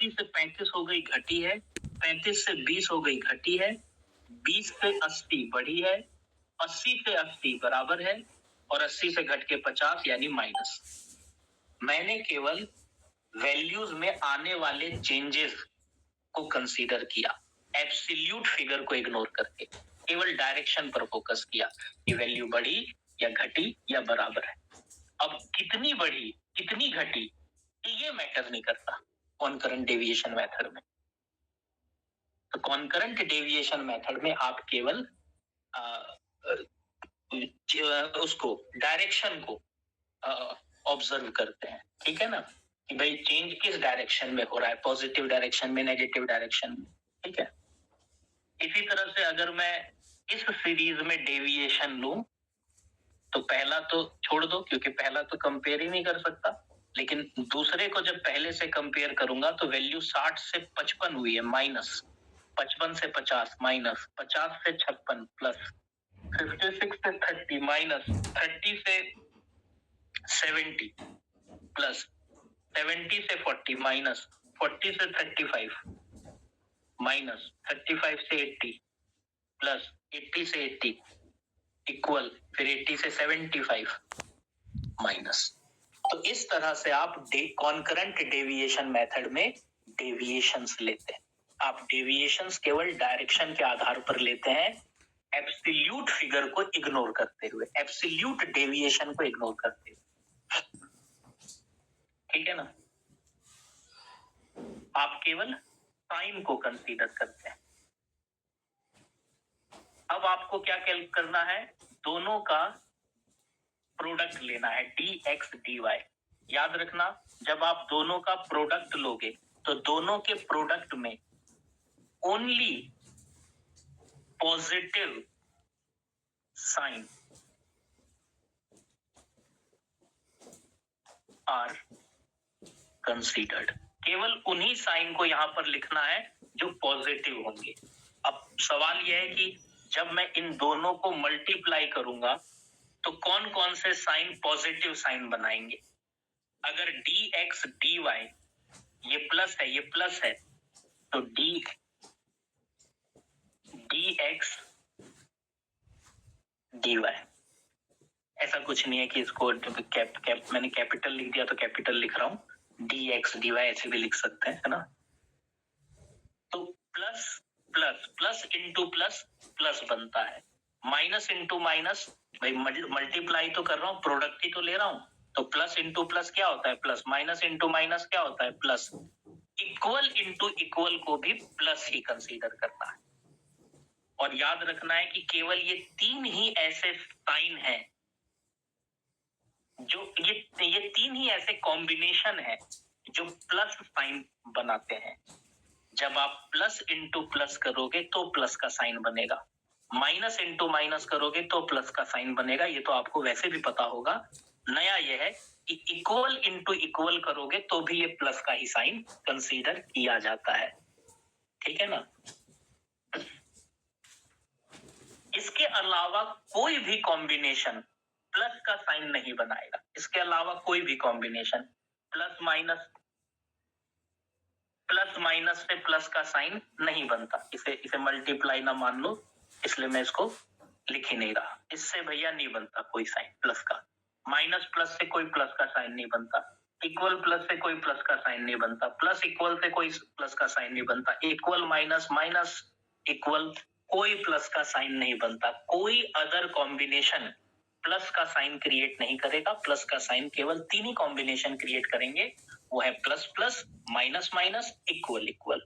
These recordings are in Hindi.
80 से 35 हो गई घटी है, 35 से 20 हो गई घटी है, 20 से 80 बढ़ी है, 80 से 80 बराबर है और 80 से घट के 50 यानी माइनस। मैंने केवल वैल्यूज में आने वाले चेंजेस को कंसीडर किया, एब्सोल्यूट फिगर को इग्नोर करके, केवल डायरेक्शन पर फोकस किया कि वैल्यू बढ़ी या घटी या बराबर है। अब कितनी बढ़ी कितनी घटी ये मैटर नहीं करता कॉन्करेंट डेविएशन मेथड में। तो कॉन्करेंट डेविएशन मेथड में आप केवल उसको डायरेक्शन को ऑब्जर्व करते हैं, ठीक है ना, कि भाई चेंज किस डायरेक्शन में हो रहा है, पॉजिटिव डायरेक्शन में, नेगेटिव डायरेक्शन में, ठीक है। इसी तरह से अगर मैं इस सीरीज में डेविएशन लूं तो पहला तो छोड़ दो क्योंकि पहला तो कंपेयर ही नहीं कर सकता, लेकिन दूसरे को जब पहले से कंपेयर करूंगा तो वैल्यू 60 से 55 हुई है माइनस, 55 से 50 माइनस, 50 से 56 प्लस, 56 से 30 माइनस, 30 से 70 प्लस, 70 से 40 माइनस, 40 से 35 माइनस, 35 से 80 प्लस, 80 से 80 इक्वल, फिर 80 से 75 माइनस। तो इस तरह से आप कॉन्करेंट डेविएशन मेथड में डेविएशंस लेते हैं। आप डेविएशंस केवल डायरेक्शन के आधार पर लेते हैं, एब्सोल्यूट फिगर को इग्नोर करते हुए, एब्सोल्यूट डेविएशन को इग्नोर करते हुए, ठीक है ना। आप केवल साइन को कंसीडर करते हैं। अब आपको क्या करना है, दोनों का प्रोडक्ट लेना है, dx dy। याद रखना, जब आप दोनों का प्रोडक्ट लोगे तो दोनों के प्रोडक्ट में only positive sign are considered. केवल उन्हीं साइन को यहां पर लिखना है जो पॉजिटिव होंगे। अब सवाल यह है कि जब मैं इन दोनों को मल्टीप्लाई करूंगा तो कौन कौन से साइन पॉजिटिव साइन बनाएंगे। अगर dx dy ये प्लस है, ये प्लस है, तो dx dy, ऐसा कुछ नहीं है कि इसको मैंने कैपिटल लिख दिया तो कैपिटल लिख रहा हूं, dx dy ऐसे भी लिख सकते हैं, है ना। तो plus plus plus into plus plus बनता है, माइनस इंटू माइनस, भाई मल्टीप्लाई तो कर रहा हूं, प्रोडक्ट ही तो ले रहा हूं, तो प्लस इंटू प्लस क्या होता है प्लस, माइनस इंटू माइनस क्या होता है प्लस, इक्वल इंटू इक्वल को भी प्लस ही कंसीडर करना है। और याद रखना है कि केवल ये तीन ही ऐसे साइन हैं जो ये तीन ही ऐसे कॉम्बिनेशन है जो प्लस साइन बनाते हैं। जब आप प्लस इंटू प्लस करोगे तो प्लस का साइन बनेगा, माइनस इंटू माइनस करोगे तो प्लस का साइन बनेगा, ये तो आपको वैसे भी पता होगा। नया यह है कि इक्वल इंटू इक्वल करोगे तो भी ये प्लस का ही साइन कंसीडर किया जाता है, ठीक है ना। इसके अलावा कोई भी कॉम्बिनेशन प्लस का साइन नहीं बनाएगा, इसके अलावा कोई भी कॉम्बिनेशन प्लस माइनस से प्लस का साइन नहीं बनता। इसे मल्टीप्लाई ना मान लो, इसलिए मैं इसको लिख ही नहीं रहा। इससे भैया नहीं बनता कोई साइन प्लस का, माइनस प्लस से कोई प्लस का साइन नहीं बनता, इक्वल प्लस से कोई प्लस का साइन नहीं बनता, प्लस इक्वल से कोई प्लस का साइन नहीं बनता, इक्वल माइनस माइनस इक्वल कोई प्लस का साइन नहीं बनता। कोई अदर कॉम्बिनेशन प्लस का साइन क्रिएट नहीं करेगा, प्लस का साइन केवल तीन ही कॉम्बिनेशन क्रिएट करेंगे, वो है plus plus, minus minus, equal equal.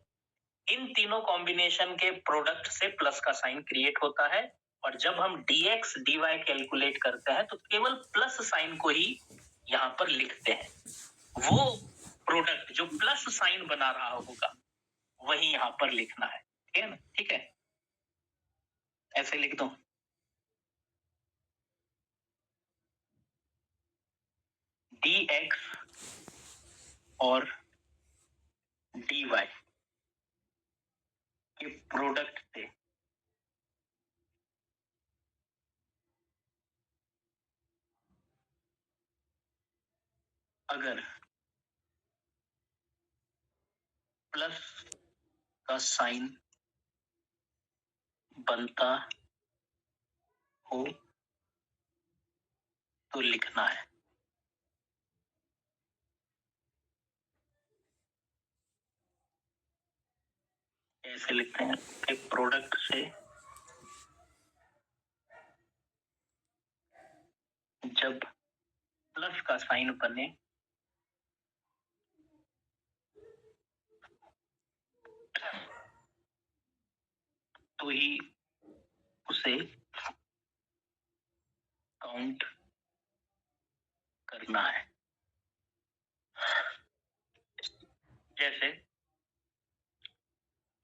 इन तीनों कॉम्बिनेशन के प्रोडक्ट से प्लस का साइन क्रिएट होता है। और जब हम dx dy कैलकुलेट करते हैं तो केवल प्लस साइन को ही यहां पर लिखते हैं, वो प्रोडक्ट जो प्लस साइन बना रहा होगा वही यहां पर लिखना है, ठीक है ना। ठीक है, ऐसे लिख दो, dx और dy के प्रोडक्ट से अगर प्लस का साइन बनता हो तो लिखना है। कैसे लिखते हैं कि प्रोडक्ट से जब प्लस का साइन बने तो ही उसे काउंट करना है। जैसे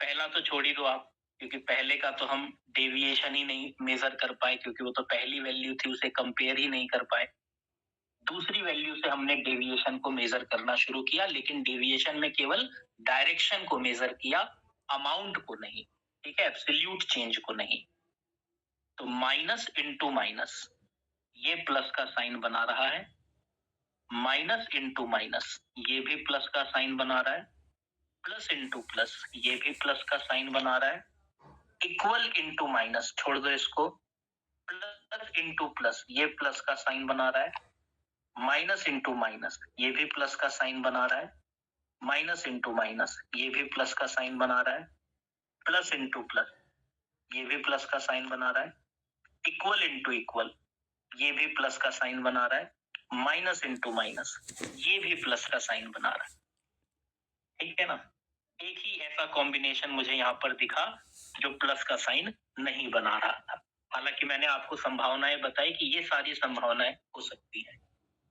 पहला तो छोड़ ही दो आप, क्योंकि पहले का तो हम डेविएशन ही नहीं मेजर कर पाए, क्योंकि वो तो पहली वैल्यू थी, उसे कंपेयर ही नहीं कर पाए। दूसरी वैल्यू से हमने डेविएशन को मेजर करना शुरू किया, लेकिन डेविएशन में केवल डायरेक्शन को मेजर किया, अमाउंट को नहीं। ठीक है, एब्सोल्यूट चेंज को नहीं। तो माइनस इंटू माइनस ये प्लस का साइन बना रहा है, माइनस इंटू माइनस ये भी प्लस का साइन बना रहा है, प्लस इंटू प्लस ये भी प्लस का साइन बना रहा है, इक्वल इंटू माइनस छोड़ दो इसको, प्लस इंटू प्लस ये प्लस का साइन बना रहा है, माइनस इंटू माइनस ये भी प्लस का साइन बना रहा है, माइनस इंटू माइनस ये भी प्लस का साइन बना रहा है, प्लस इंटू प्लस ये भी प्लस का साइन बना रहा है, इक्वल इंटू इक्वल ये भी प्लस का साइन बना रहा है, माइनस इंटू माइनस ये भी प्लस का साइन बना रहा है। ठीक है ना, एक ही ऐसा कॉम्बिनेशन मुझे यहाँ पर दिखा जो प्लस का साइन नहीं बना रहा था। हालांकि मैंने आपको संभावनाएं बताई कि ये सारी संभावनाएं हो सकती हैं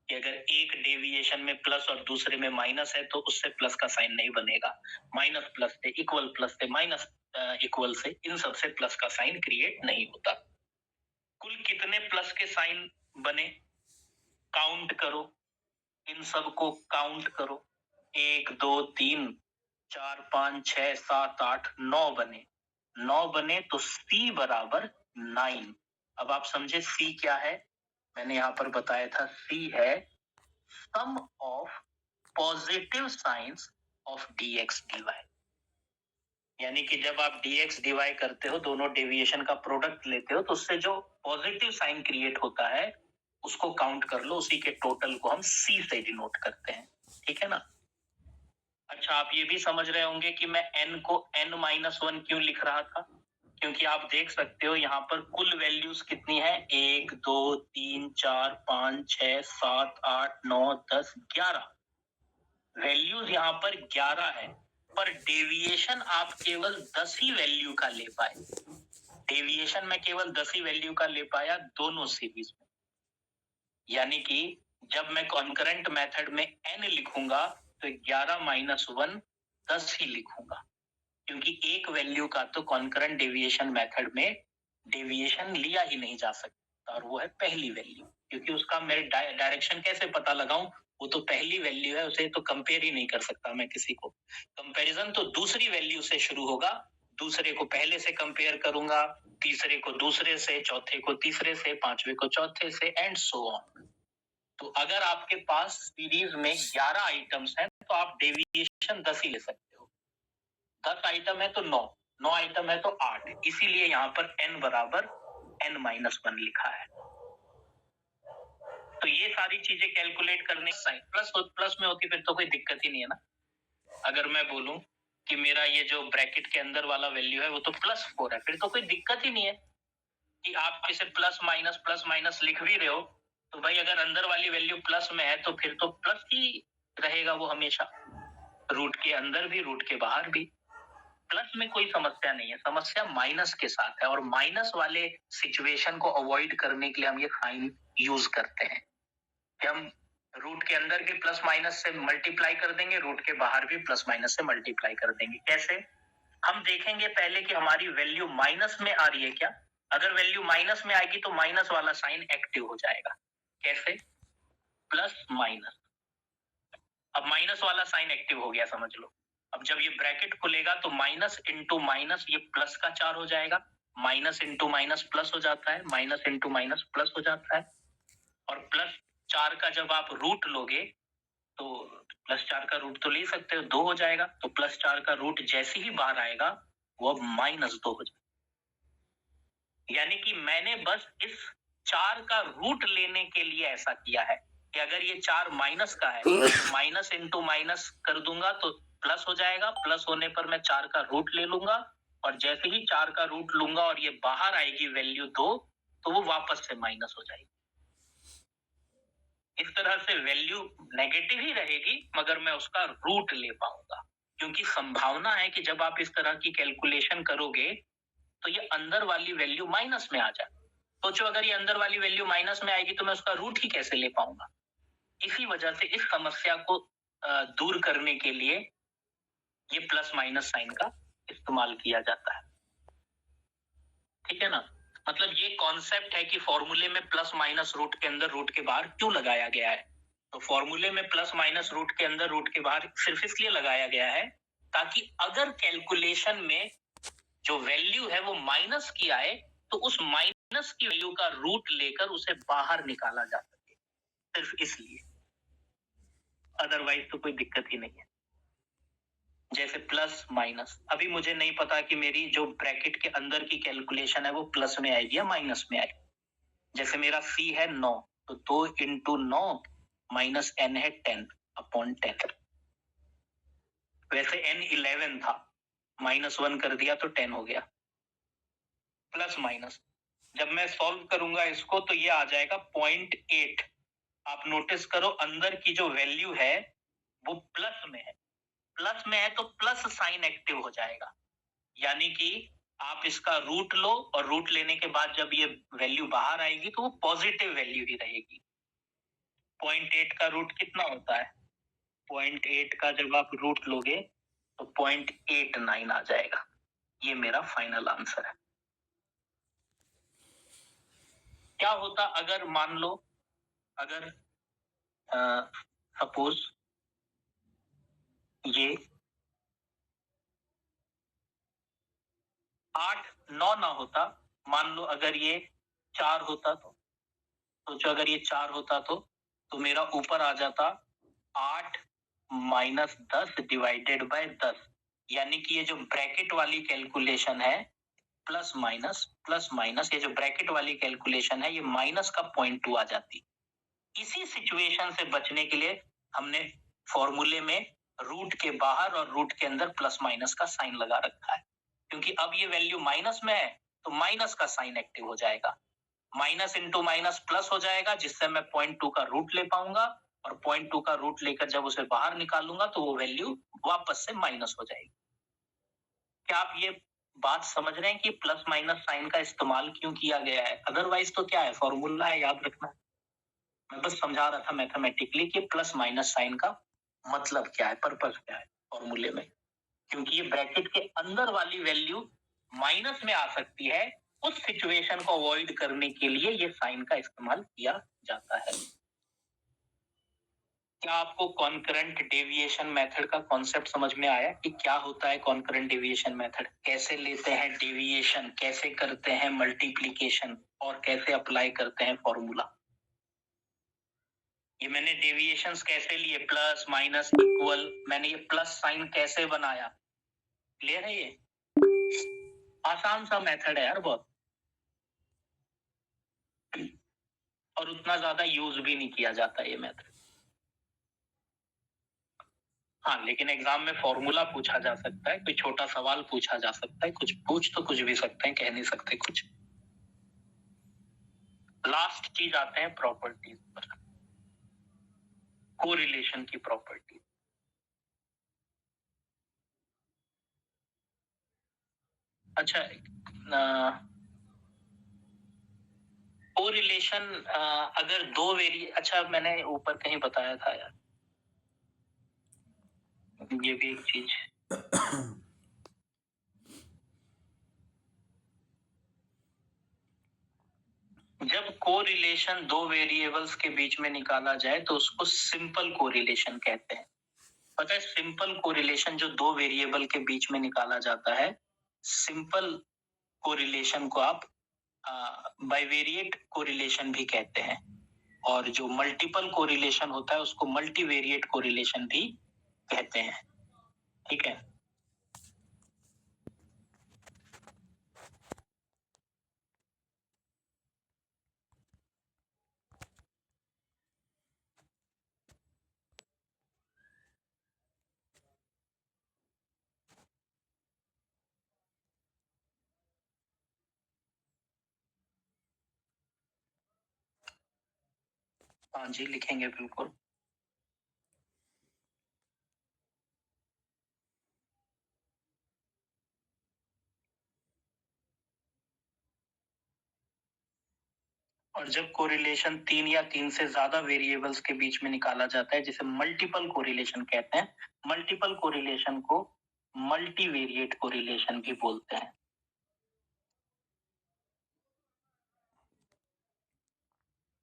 कि अगर एक डेविएशन में प्लस और दूसरे में माइनस है तो उससे प्लस का साइन नहीं बनेगा, माइनस प्लस से, इक्वल प्लस से, माइनस इक्वल से, इन सब से प्लस का साइन क्रिएट नहीं होता। कुल कितने प्लस के साइन बने काउंट करो, इन सब को काउंट करो, 1 2 3 4 5 6 7 8 9 बने, 9 बने तो C बराबर 9। अब आप समझे C क्या है, मैंने यहाँ पर बताया था C है sum of positive science of dx dy। यानी कि जब आप dx dy करते हो, दोनों डेविएशन का प्रोडक्ट लेते हो, तो उससे जो पॉजिटिव साइन क्रिएट होता है उसको काउंट कर लो, उसी के टोटल को हम C से डिनोट करते हैं। ठीक है ना। अच्छा, आप ये भी समझ रहे होंगे कि मैं n को n-1 क्यों लिख रहा था, क्योंकि आप देख सकते हो यहाँ पर कुल वैल्यूज कितनी है, 1 2 3 4 5 6 7 8 9 10 11 वैल्यूज यहाँ पर 11 है, पर डेविएशन आप केवल 10 ही वैल्यू का ले पाए। डेविएशन में केवल 10 ही वैल्यू का ले पाया दोनों सीरीज में। यानी कि जब मैं कॉन्करेंट मेथड में n लिखूंगा तो 11-1 10 ही लिखूंगा, क्योंकि एक वैल्यू का तो कॉन्करेंट डेविएशन मेथड में डेविएशन लिया ही नहीं जा सकता, और वो है पहली वैल्यू, क्योंकि उसका मैं डायरेक्शन कैसे पता लगाऊं, वो तो पहली वैल्यू है, उसे तो कंपेयर ही नहीं कर सकता मैं किसी को। कंपैरिजन तो दूसरी वैल्यू से शुरू होगा, दूसरे को पहले से कंपेयर करूंगा, तीसरे को दूसरे से, चौथे को तीसरे से, पांचवे को चौथे से, एंड सो ऑन। तो अगर आपके पास सीरीज में 11 आइटम्स हैं तो आप डेविएशन 10 ही ले सकते हो। 10 आइटम है तो 9 आइटम है तो 8, इसीलिए यहाँ पर n बराबर n-1 लिखा है। तो ये सारी चीजें कैलकुलेट करने साइन प्लस में होती फिर तो कोई दिक्कत ही नहीं है ना। अगर मैं बोलूं कि मेरा ये जो ब्रैकेट के अंदर वाला वैल्यू है वो तो +4 है, फिर तो कोई दिक्कत ही नहीं है कि आप इसे प्लस माइनस लिख भी रहे हो, तो भाई अगर अंदर वाली वैल्यू प्लस में है तो फिर तो प्लस ही रहेगा वो हमेशा, रूट के अंदर भी रूट के बाहर भी। प्लस में कोई समस्या नहीं है, समस्या माइनस के साथ है, और माइनस वाले सिचुएशन को अवॉइड करने के लिए हम ये साइन यूज करते हैं कि हम रूट के अंदर भी प्लस माइनस से मल्टीप्लाई कर देंगे, रूट के बाहर भी प्लस माइनस से मल्टीप्लाई कर देंगे। कैसे, हम देखेंगे पहले कि हमारी वैल्यू माइनस में आ रही है क्या। अगर वैल्यू माइनस में आएगी तो माइनस वाला साइन एक्टिव हो जाएगा। कैसे, प्लस माइनस, अब माइनस वाला साइन एक्टिव हो गया समझ लो। अब जब ये ब्रैकेट खुलेगा तो माइनस इंटू माइनस ये प्लस का 4 हो जाएगा, माइनस इंटू माइनस प्लस हो जाता है, माइनस इंटू माइनस प्लस हो जाता है, और +4 का जब आप रूट लोगे तो +4 का रूट तो ले सकते हो, 2 हो जाएगा। तो +4 का रूट जैसे ही बाहर आएगा वो अब -2 हो जाएगा। यानी कि मैंने बस इस 4 का रूट लेने के लिए ऐसा किया है कि अगर ये 4 माइनस का है तो माइनस इंटू माइनस कर दूंगा तो प्लस हो जाएगा। प्लस होने पर मैं 4 का रूट ले लूंगा और जैसे ही 4 का रूट लूंगा और ये बाहर आएगी वैल्यू 2 तो वो वापस से माइनस हो जाएगी। इस तरह से वैल्यू नेगेटिव ही रहेगी मगर मैं उसका रूट ले पाऊंगा, क्योंकि संभावना है कि जब आप इस तरह की कैलकुलेशन करोगे तो ये अंदर वाली वैल्यू माइनस में आ जाए। सोचो अगर ये अंदर वाली वैल्यू माइनस में आएगी तो मैं उसका रूट ही कैसे ले पाऊंगा। इसी वजह से इस समस्या को दूर करने के लिए ये प्लस माइनस साइन का इस्तेमाल किया जाता है। ठीक है ना। मतलब ये कॉन्सेप्ट है कि फॉर्मूले में प्लस माइनस रूट के अंदर रूट के बाहर क्यों लगाया गया है। तो फॉर्मूले में प्लस माइनस रूट के अंदर रूट के बाहर सिर्फ इसलिए लगाया गया है ताकि अगर कैलकुलेशन में जो वैल्यू है वो माइनस की आए तो उस माइनस की वैल्यू का रूट लेकर उसे बाहर निकाला जा सके, सिर्फ इसलिए। अदरवाइज तो कोई दिक्कत ही नहीं है। जैसे प्लस माइनस, अभी मुझे नहीं पता कि मेरी जो ब्रैकेट के अंदर की कैलकुलेशन है वो प्लस में आएगी या माइनस में आएगी। जैसे मेरा सी है 9 तो 2 इंटू 9 माइनस n है 10/10। वैसे n 11 था, -1 कर दिया तो 10 हो गया। प्लस माइनस जब मैं सॉल्व करूंगा इसको तो ये आ जाएगा 0.8। आप नोटिस करो अंदर की जो वैल्यू है वो प्लस में है। प्लस में है तो प्लस साइन एक्टिव हो जाएगा, यानी कि आप इसका रूट लो और रूट लेने के बाद जब ये वैल्यू बाहर आएगी तो वो पॉजिटिव वैल्यू ही रहेगी। 0.8 का रूट कितना होता है? 0.8 का जब आप रूट लोगे तो 0.89 आ जाएगा। ये मेरा फाइनल आंसर है। क्या होता अगर मान लो, अगर सपोज ये 8 9 ना होता, मान लो अगर ये 4 होता तो सोचो अगर ये 4 होता तो मेरा ऊपर आ जाता 8 माइनस 10 डिवाइडेड बाय 10, यानी कि ये जो ब्रैकेट वाली कैलकुलेशन है प्लस माइनस ये जो ब्रैकेट वाली कैलकुलेशन है ये माइनस का 0.2 आ जाती। इसी सिचुएशन से बचने के लिए हमने फॉर्मूले में रूट के बाहर और रूट के अंदर प्लस माइनस का साइन लगा रखा है, क्योंकि अब ये वैल्यू माइनस में है तो माइनस का साइन एक्टिव हो जाएगा। माइनस इंटू माइनस प्लस हो जाएगा जिससे मैं 0.2 का रूट ले पाऊंगा और 0.2 का रूट लेकर जब उसे बाहर निकालूंगा तो वो वैल्यू वापस से माइनस हो जाएगी। क्या आप ये बात समझ रहे हैं कि प्लस माइनस साइन का इस्तेमाल क्यों किया गया है? अदरवाइज तो क्या है, फॉर्मूला है, याद रखना। मैं बस समझा रहा था मैथमेटिकली कि प्लस माइनस साइन का मतलब क्या है, पर्पस क्या है फॉर्मूले में, क्योंकि ये ब्रैकेट के अंदर वाली वैल्यू माइनस में आ सकती है। उस सिचुएशन को अवॉइड करने के लिए ये साइन का इस्तेमाल किया जाता है। क्या आपको कॉन्करेंट डेविएशन मेथड का कॉन्सेप्ट समझ में आया कि क्या होता है कॉन्करेंट डेविएशन मेथड, कैसे लेते हैं डेविएशन, कैसे करते हैं मल्टीप्लिकेशन और कैसे अप्लाई करते हैं फॉर्मूला? ये मैंने डेविएशंस कैसे लिए, प्लस माइनस इक्वल, मैंने ये प्लस साइन कैसे बनाया, क्लियर है? ये आसान सा मेथड है यार बहुत, और उतना ज्यादा यूज भी नहीं किया जाता ये मेथड। हाँ, लेकिन एग्जाम में फॉर्मूला पूछा जा सकता है, कोई छोटा सवाल पूछा जा सकता है, कुछ पूछ तो कुछ भी सकते हैं, कह नहीं सकते कुछ। लास्ट चीज आते हैं प्रॉपर्टीज पर, कोरिलेशन की प्रॉपर्टी। अच्छा, कोरिलेशन अगर दो वेरी, अच्छा मैंने ऊपर कहीं बताया था यार, ये भी एक चीज जब कोरिलेशन दो वेरिएबल्स के बीच में निकाला जाए तो उसको सिंपल कोरिलेशन कहते हैं। पता है सिंपल कोरिलेशन जो दो वेरिएबल के बीच में निकाला जाता है, सिंपल कोरिलेशन को आप बाइवेरिएट कोरिलेशन भी कहते हैं। और जो मल्टीपल कोरिलेशन होता है उसको मल्टीवेरिएट कोरिलेशन भी कहते हैं। ठीक है, हाँ जी लिखेंगे बिल्कुल। और जब कोरिलेशन 3 या 3 से ज्यादा वेरिएबल्स के बीच में निकाला जाता है जिसे मल्टीपल कोरिलेशन कहते हैं, मल्टीपल कोरिलेशन को मल्टीवेरिएट कोरिलेशन भी बोलते हैं।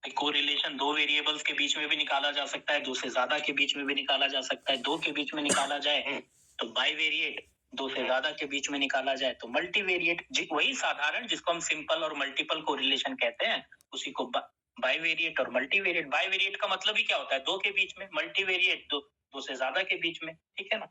कोरिलेशन 2 वेरिएबल्स के बीच में भी निकाला जा सकता है, 2 से ज्यादा के बीच में भी निकाला जा सकता है, 2 के बीच में निकाला जाए तो बाइवेरिएट, 2 से ज्यादा के बीच में निकाला जाए तो मल्टीवेरिएट। वही साधारण जिसको हम सिंपल और मल्टीपल कोरिलेशन कहते हैं उसी को बाइवेरिएट और मल्टीवेरिएट। बाइवेरिएट का मतलब ही क्या होता है? 2 के बीच में, मल्टीवेरिएट 2 से ज्यादा के बीच में। ठीक है ना?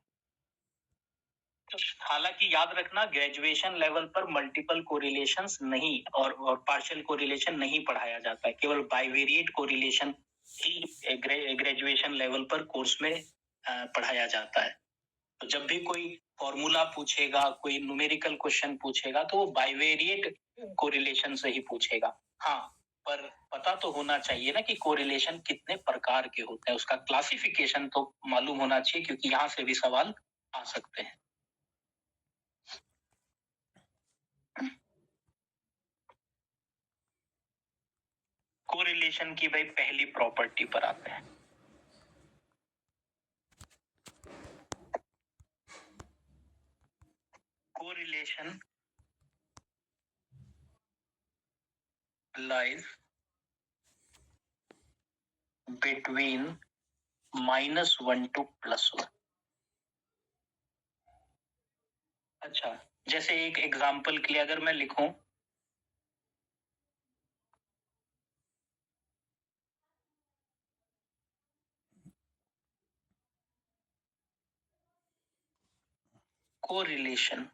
तो हालांकि याद रखना ग्रेजुएशन लेवल पर मल्टीपल कोरिलेशंस नहीं और पार्शियल कोरिलेशन नहीं पढ़ाया जाता है, केवल बाइवेरिएट कोरिलेशन ही ग्रेजुएशन लेवल पर कोर्स में पढ़ाया जाता है। तो जब भी कोई फॉर्मूला पूछेगा, कोई न्यूमेरिकल क्वेश्चन पूछेगा तो वो बाइवेरिएट कोरिलेशन से ही पूछेगा। हाँ, पर पता तो होना चाहिए ना कि कोरिलेशन कितने प्रकार के होते हैं, उसका क्लासिफिकेशन तो मालूम होना चाहिए क्योंकि यहाँ से भी सवाल आ सकते हैं। कोरिलेशन की भाई पहली प्रॉपर्टी पर आते हैं। Correlation lies between -1 to +1। अच्छा, जैसे एक एग्जाम्पल के लिए अगर मैं लिखूं correlation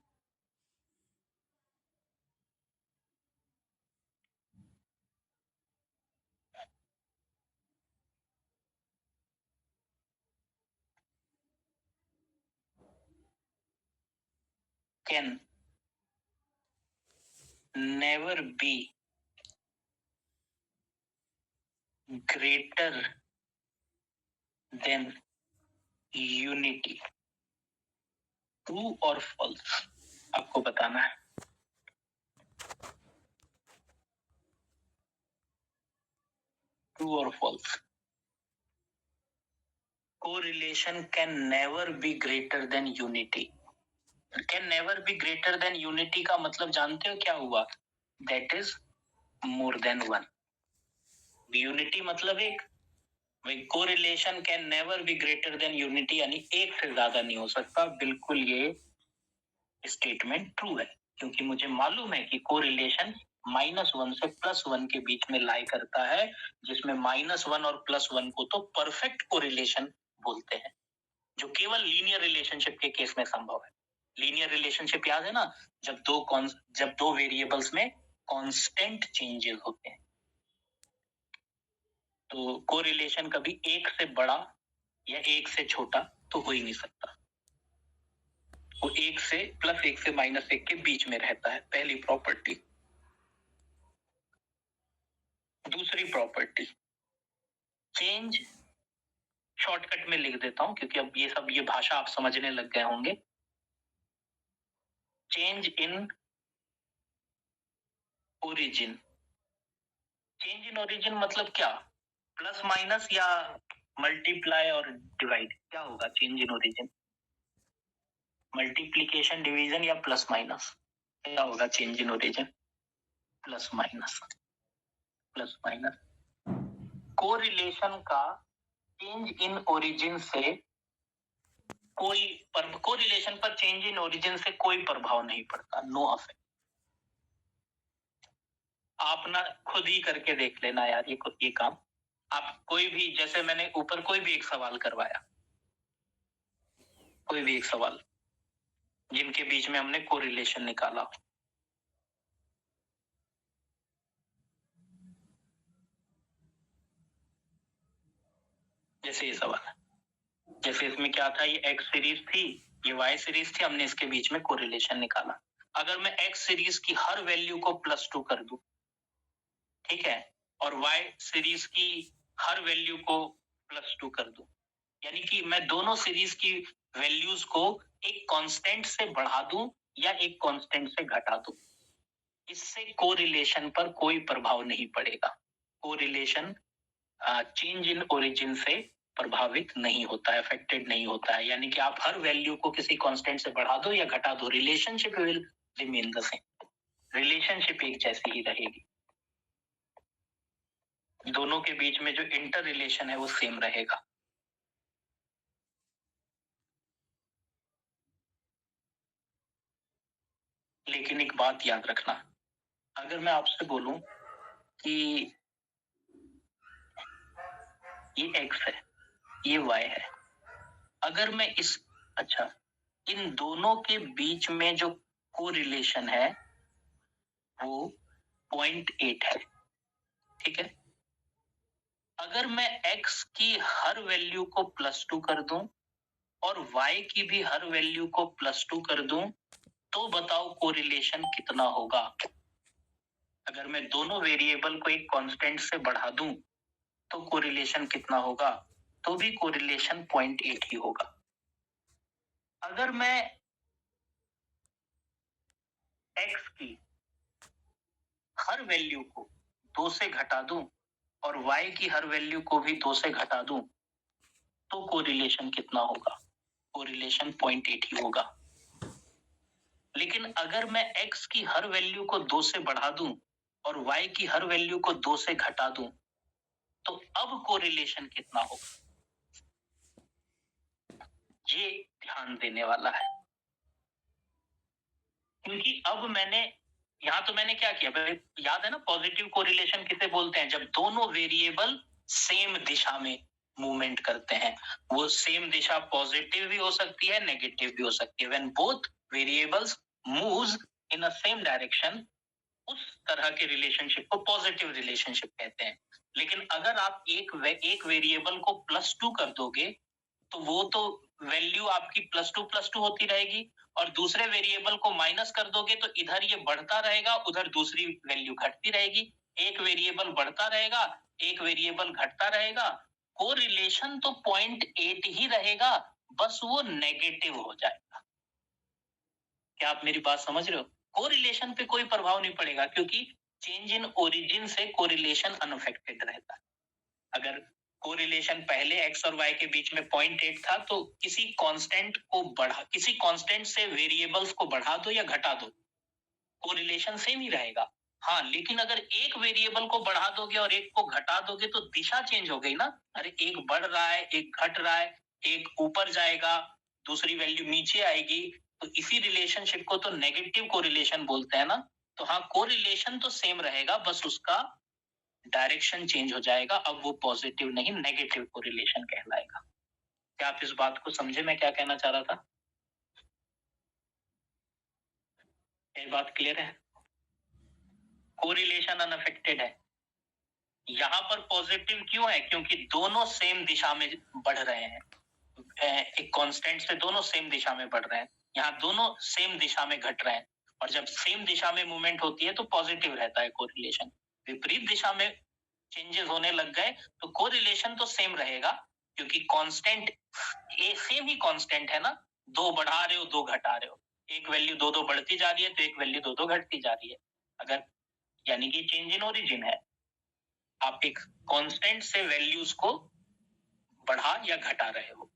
can never be greater than unity। True और फॉल्स आपको बताना है। ट्रू और false. Correlation can never be greater than unity. Can never be greater than unity का मतलब जानते हो क्या हुआ? That is more than 1। Unity मतलब एक, correlation can never be greater than unity यानी एक से ज्यादा नहीं हो सकता। बिल्कुल ये स्टेटमेंट ट्रू है क्योंकि मुझे मालूम है कि कोरिलेशन -1 से +1 के बीच में लाई करता है, जिसमें -1 और +1 को तो परफेक्ट कोरिलेशन बोलते हैं, जो केवल लीनियर रिलेशनशिप के केस में संभव है। लीनियर रिलेशनशिप याद है ना? जब दो वेरिएबल्स में कांस्टेंट चेंजेस होते हैं तो कोरिलेशन कभी एक से बड़ा या एक से छोटा तो हो ही नहीं सकता। वो एक से +1 से -1 के बीच में रहता है। पहली प्रॉपर्टी। दूसरी प्रॉपर्टी, चेंज, शॉर्टकट में लिख देता हूं क्योंकि अब ये भाषा आप समझने लग गए होंगे। Change in origin. Change in origin मतलब क्या? प्लस माइनस या मल्टीप्लाई और डिवाइड, क्या होगा change in origin? Multiplication, division या प्लस माइनस, क्या होगा change in origin? Plus minus. Plus minus. Correlation का चेंज इन ओरिजिन से कोरिलेशन पर चेंज इन ओरिजिन से कोई प्रभाव नहीं पड़ता। No affect. आप ना खुद ही करके देख लेना यार ये काम। आप कोई भी, जैसे मैंने ऊपर कोई भी एक सवाल करवाया, कोई भी एक सवाल जिनके बीच में हमने कोरिलेशन निकाला, जैसे ये सवाल, जैसे इसमें क्या था, ये एक्स सीरीज थी, ये वाई सीरीज थी, हमने इसके बीच में कोरिलेशन निकाला। अगर मैं एक्स सीरीज की हर वैल्यू को +2 कर दूं, ठीक है, और वाई सीरीज की हर वैल्यू को +2 कर दूं, यानी कि मैं दोनों सीरीज की वैल्यूज को एक कांस्टेंट से बढ़ा दूं या एक कांस्टेंट से घटा दूं, इससे कोरिलेशन पर कोई प्रभाव नहीं पड़ेगा। कोरिलेशन चेंज इन ओरिजिन से प्रभावित नहीं होता है, अफेक्टेड नहीं होता है। यानी कि आप हर वैल्यू को किसी कांस्टेंट से बढ़ा दो या घटा दो, relationship will remain the same, relationship एक जैसी ही रहेगी, दोनों के बीच में जो इंटर रिलेशन है वो सेम रहेगा। लेकिन एक बात याद रखना, अगर मैं आपसे बोलूं कि ये x है, ये y है, अगर मैं इस, अच्छा, इन दोनों के बीच में जो कोरिलेशन है वो 0.8 है, ठीक है। अगर मैं x की हर वैल्यू को +2 कर दूं और y की भी हर वैल्यू को +2 कर दूं, तो बताओ कोरिलेशन कितना होगा। अगर मैं दोनों वेरिएबल को एक कांस्टेंट से बढ़ा दूं तो कोरिलेशन कितना होगा, तो भी कोरिलेशन 0.8 ही होगा। अगर मैं x की हर वैल्यू को 2 से घटा दूं और y की हर वैल्यू को भी 2 से घटा दूं, तो कोरिलेशन कितना होगा, कोरिलेशन 0.8 ही होगा। लेकिन अगर मैं x की हर वैल्यू को 2 से बढ़ा दूं और y की हर वैल्यू को 2 से घटा दूं, तो अब कोरिलेशन कितना होगा, ये ध्यान देने वाला है। क्योंकि अब मैंने यहां तो मैंने क्या किया, याद है ना, पॉजिटिव कोरिलेशन किसे बोलते हैं, जब दोनों वेरिएबल सेम दिशा में मूवमेंट करते हैं। वो सेम दिशा पॉजिटिव भी हो सकती है, नेगेटिव भी हो सकती है। When both variables moves in a same direction, उस तरह के रिलेशनशिप को पॉजिटिव रिलेशनशिप कहते हैं। लेकिन अगर आप एक वेरिएबल को +2 कर दोगे, तो वो तो वैल्यू आपकी +2 होती रहेगी, और दूसरे वेरिएबल को माइनस कर दोगे तो इधर ये बढ़ता रहेगा, उधर दूसरी वैल्यू घटती रहेगी। एक वेरिएबल बढ़ता रहेगा, एक वेरिएबल घटता रहेगा, कोरिलेशन तो 0.8 ही रहेगा, बस वो नेगेटिव हो जाएगा। क्या आप मेरी बात समझ रहे हो? कोरिलेशन पे कोई प्रभाव नहीं पड़ेगा, क्योंकि चेंज इन ओरिजिन से कोरिलेशन अनअफेक्टेड रहता है। अगर कोरिलेशन पहले x और y के बीच में 0.8 था, तो किसी कांस्टेंट को बढ़ा, किसी कांस्टेंट से वेरिएबल्स को बढ़ा दो या घटा दो, कोरिलेशन सेम ही रहेगा। हाँ, लेकिन अगर एक वेरिएबल को बढ़ा दोगे और एक को घटा दोगे तो दिशा चेंज हो गई ना। अरे एक बढ़ रहा है, एक घट रहा है, एक ऊपर जाएगा, दूसरी वैल्यू नीचे आएगी, तो इसी रिलेशनशिप को तो नेगेटिव कोरिलेशन बोलते हैं ना। तो हाँ, कोरिलेशन तो सेम रहेगा, बस उसका डायरेक्शन चेंज हो जाएगा। अब वो पॉजिटिव नहीं, नेगेटिव कोरिलेशन कहलाएगा। क्या आप इस बात को समझे मैं क्या कहना चाह रहा था? ये बात क्लियर है? कोरिलेशन अनअफेक्टेड है। यहाँ पर पॉजिटिव क्यों है? क्योंकि दोनों सेम दिशा में बढ़ रहे हैं, एक कांस्टेंट से दोनों सेम दिशा में बढ़ रहे हैं, यहाँ दोनों सेम दिशा में घट रहे हैं। और जब सेम दिशा में मूवमेंट होती है तो पॉजिटिव रहता है कोरिलेशन। विपरीत दिशा में चेंजेस होने लग गए तो कोरिलेशन तो सेम रहेगा, क्योंकि कांस्टेंट ये सेम ही कांस्टेंट है ना। दो बढ़ा रहे हो, दो घटा रहे हो, एक वैल्यू दो दो बढ़ती जा रही है तो एक वैल्यू दो दो घटती जा रही है। अगर, यानी कि चेंज इन ओरिजिन है, आप एक कांस्टेंट से वैल्यूज को बढ़ा या घटा रहे हो,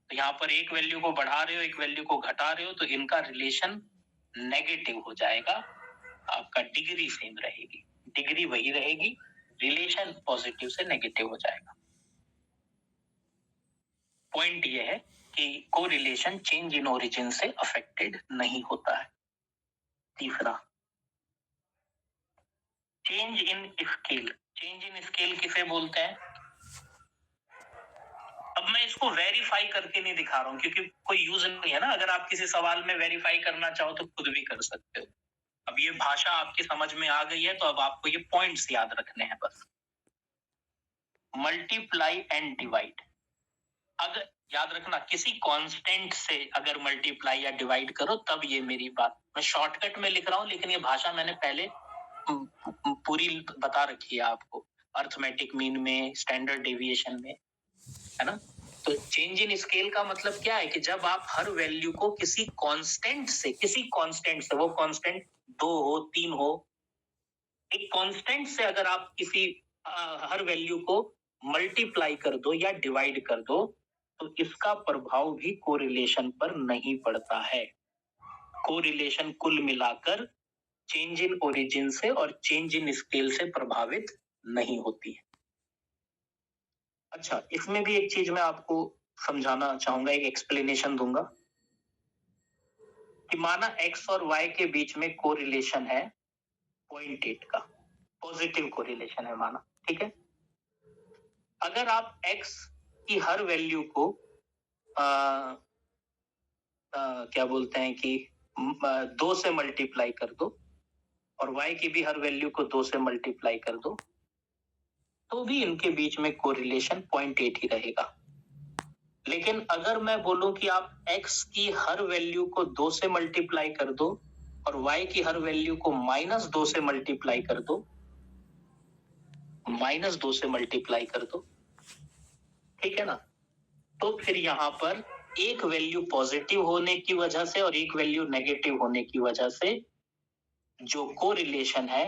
तो यहाँ पर एक वैल्यू को बढ़ा रहे हो, एक वैल्यू को घटा रहे हो, तो इनका रिलेशन नेगेटिव हो जाएगा। आपका डिग्री सेम रहेगी, डिग्री वही रहेगी, रिलेशन पॉजिटिव से नेगेटिव हो जाएगा। पॉइंट ये है कि कोरिलेशन चेंज इन ओरिजिन से अफेक्टेड नहीं होता है। तीसरा, change in scale. Change in scale किसे बोलते हैं? अब मैं इसको वेरीफाई करके नहीं दिखा रहा हूँ क्योंकि कोई यूज नहीं है ना। अगर आप किसी सवाल में वेरीफाई करना चाहो तो खुद भी कर सकते हो। अब ये भाषा आपकी समझ में आ गई है तो अब आपको ये पॉइंट्स याद रखने हैं बस। मल्टीप्लाई एंड डिवाइड, अगर याद रखना किसी कांस्टेंट से अगर मल्टीप्लाई या डिवाइड करो तब ये मेरी बात, मैं शॉर्टकट में लिख रहा हूँ लेकिन ये भाषा मैंने पहले पूरी बता रखी है आपको, अर्थमेटिक मीन में, स्टैंडर्ड डेविएशन में, है ना। तो चेंज इन स्केल का मतलब क्या है कि जब आप हर वैल्यू को किसी कांस्टेंट से, वो कांस्टेंट 2 हो 3 हो, एक कांस्टेंट से अगर आप किसी हर वैल्यू को मल्टीप्लाई कर दो या डिवाइड कर दो तो इसका प्रभाव भी कोरिलेशन पर नहीं पड़ता है। कोरिलेशन कुल मिलाकर चेंज इन ओरिजिन से और चेंज इन स्केल से प्रभावित नहीं होती है। अच्छा, इसमें भी एक चीज मैं आपको समझाना चाहूंगा, एक एक्सप्लेनेशन दूंगा कि माना x और y के बीच में कोरिलेशन है 0.8 का, पॉजिटिव कोरिलेशन है माना, ठीक है। अगर आप x की हर वैल्यू को क्या बोलते हैं कि 2 से मल्टीप्लाई कर दो और y की भी हर वैल्यू को 2 से मल्टीप्लाई कर दो तो भी इनके बीच में कोरिलेशन 0.8 ही रहेगा। लेकिन अगर मैं बोलूं कि आप x की हर वैल्यू को 2 से मल्टीप्लाई कर दो और y की हर वैल्यू को -2 से मल्टीप्लाई कर दो, -2 से मल्टीप्लाई कर दो, ठीक है ना, तो फिर यहां पर एक वैल्यू पॉजिटिव होने की वजह से और एक वैल्यू नेगेटिव होने की वजह से जो कोरिलेशन है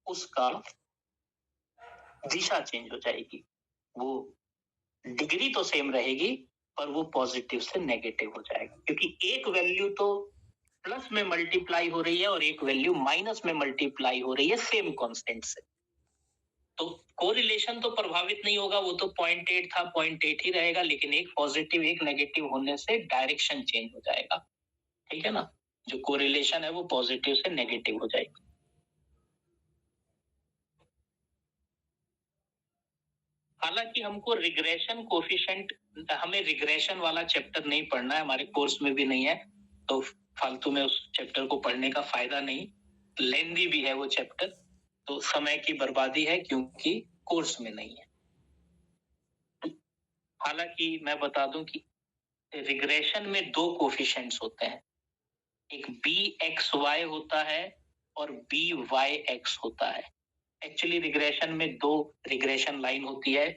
उसका दिशा चेंज हो जाएगी। वो डिग्री तो सेम रहेगी पर वो पॉजिटिव से नेगेटिव हो जाएगा क्योंकि एक वैल्यू तो प्लस में मल्टीप्लाई हो रही है और एक वैल्यू माइनस में मल्टीप्लाई हो रही है सेम कांस्टेंट से। तो कोरिलेशन तो प्रभावित नहीं होगा, वो तो 0.8 था 0.8 ही रहेगा, लेकिन एक पॉजिटिव एक नेगेटिव होने से डायरेक्शन चेंज हो जाएगा, ठीक है ना। जो कोरिलेशन है वो पॉजिटिव से नेगेटिव हो जाएगी। हालांकि हमको रिग्रेशन कोफिशिएंट, हमें रिग्रेशन वाला चैप्टर नहीं पढ़ना है, हमारे कोर्स में भी नहीं है, तो फालतू में उस चैप्टर को पढ़ने का फायदा नहीं, लेंदी भी है वो चैप्टर, तो समय की बर्बादी है क्योंकि कोर्स में नहीं है। हालांकि मैं बता दूं कि रिग्रेशन में 2 कोफिशिएंट्स होते हैं, एक bxy होता है और byx होता है। एक्चुअली रिग्रेशन में 2 रिग्रेशन लाइन होती है।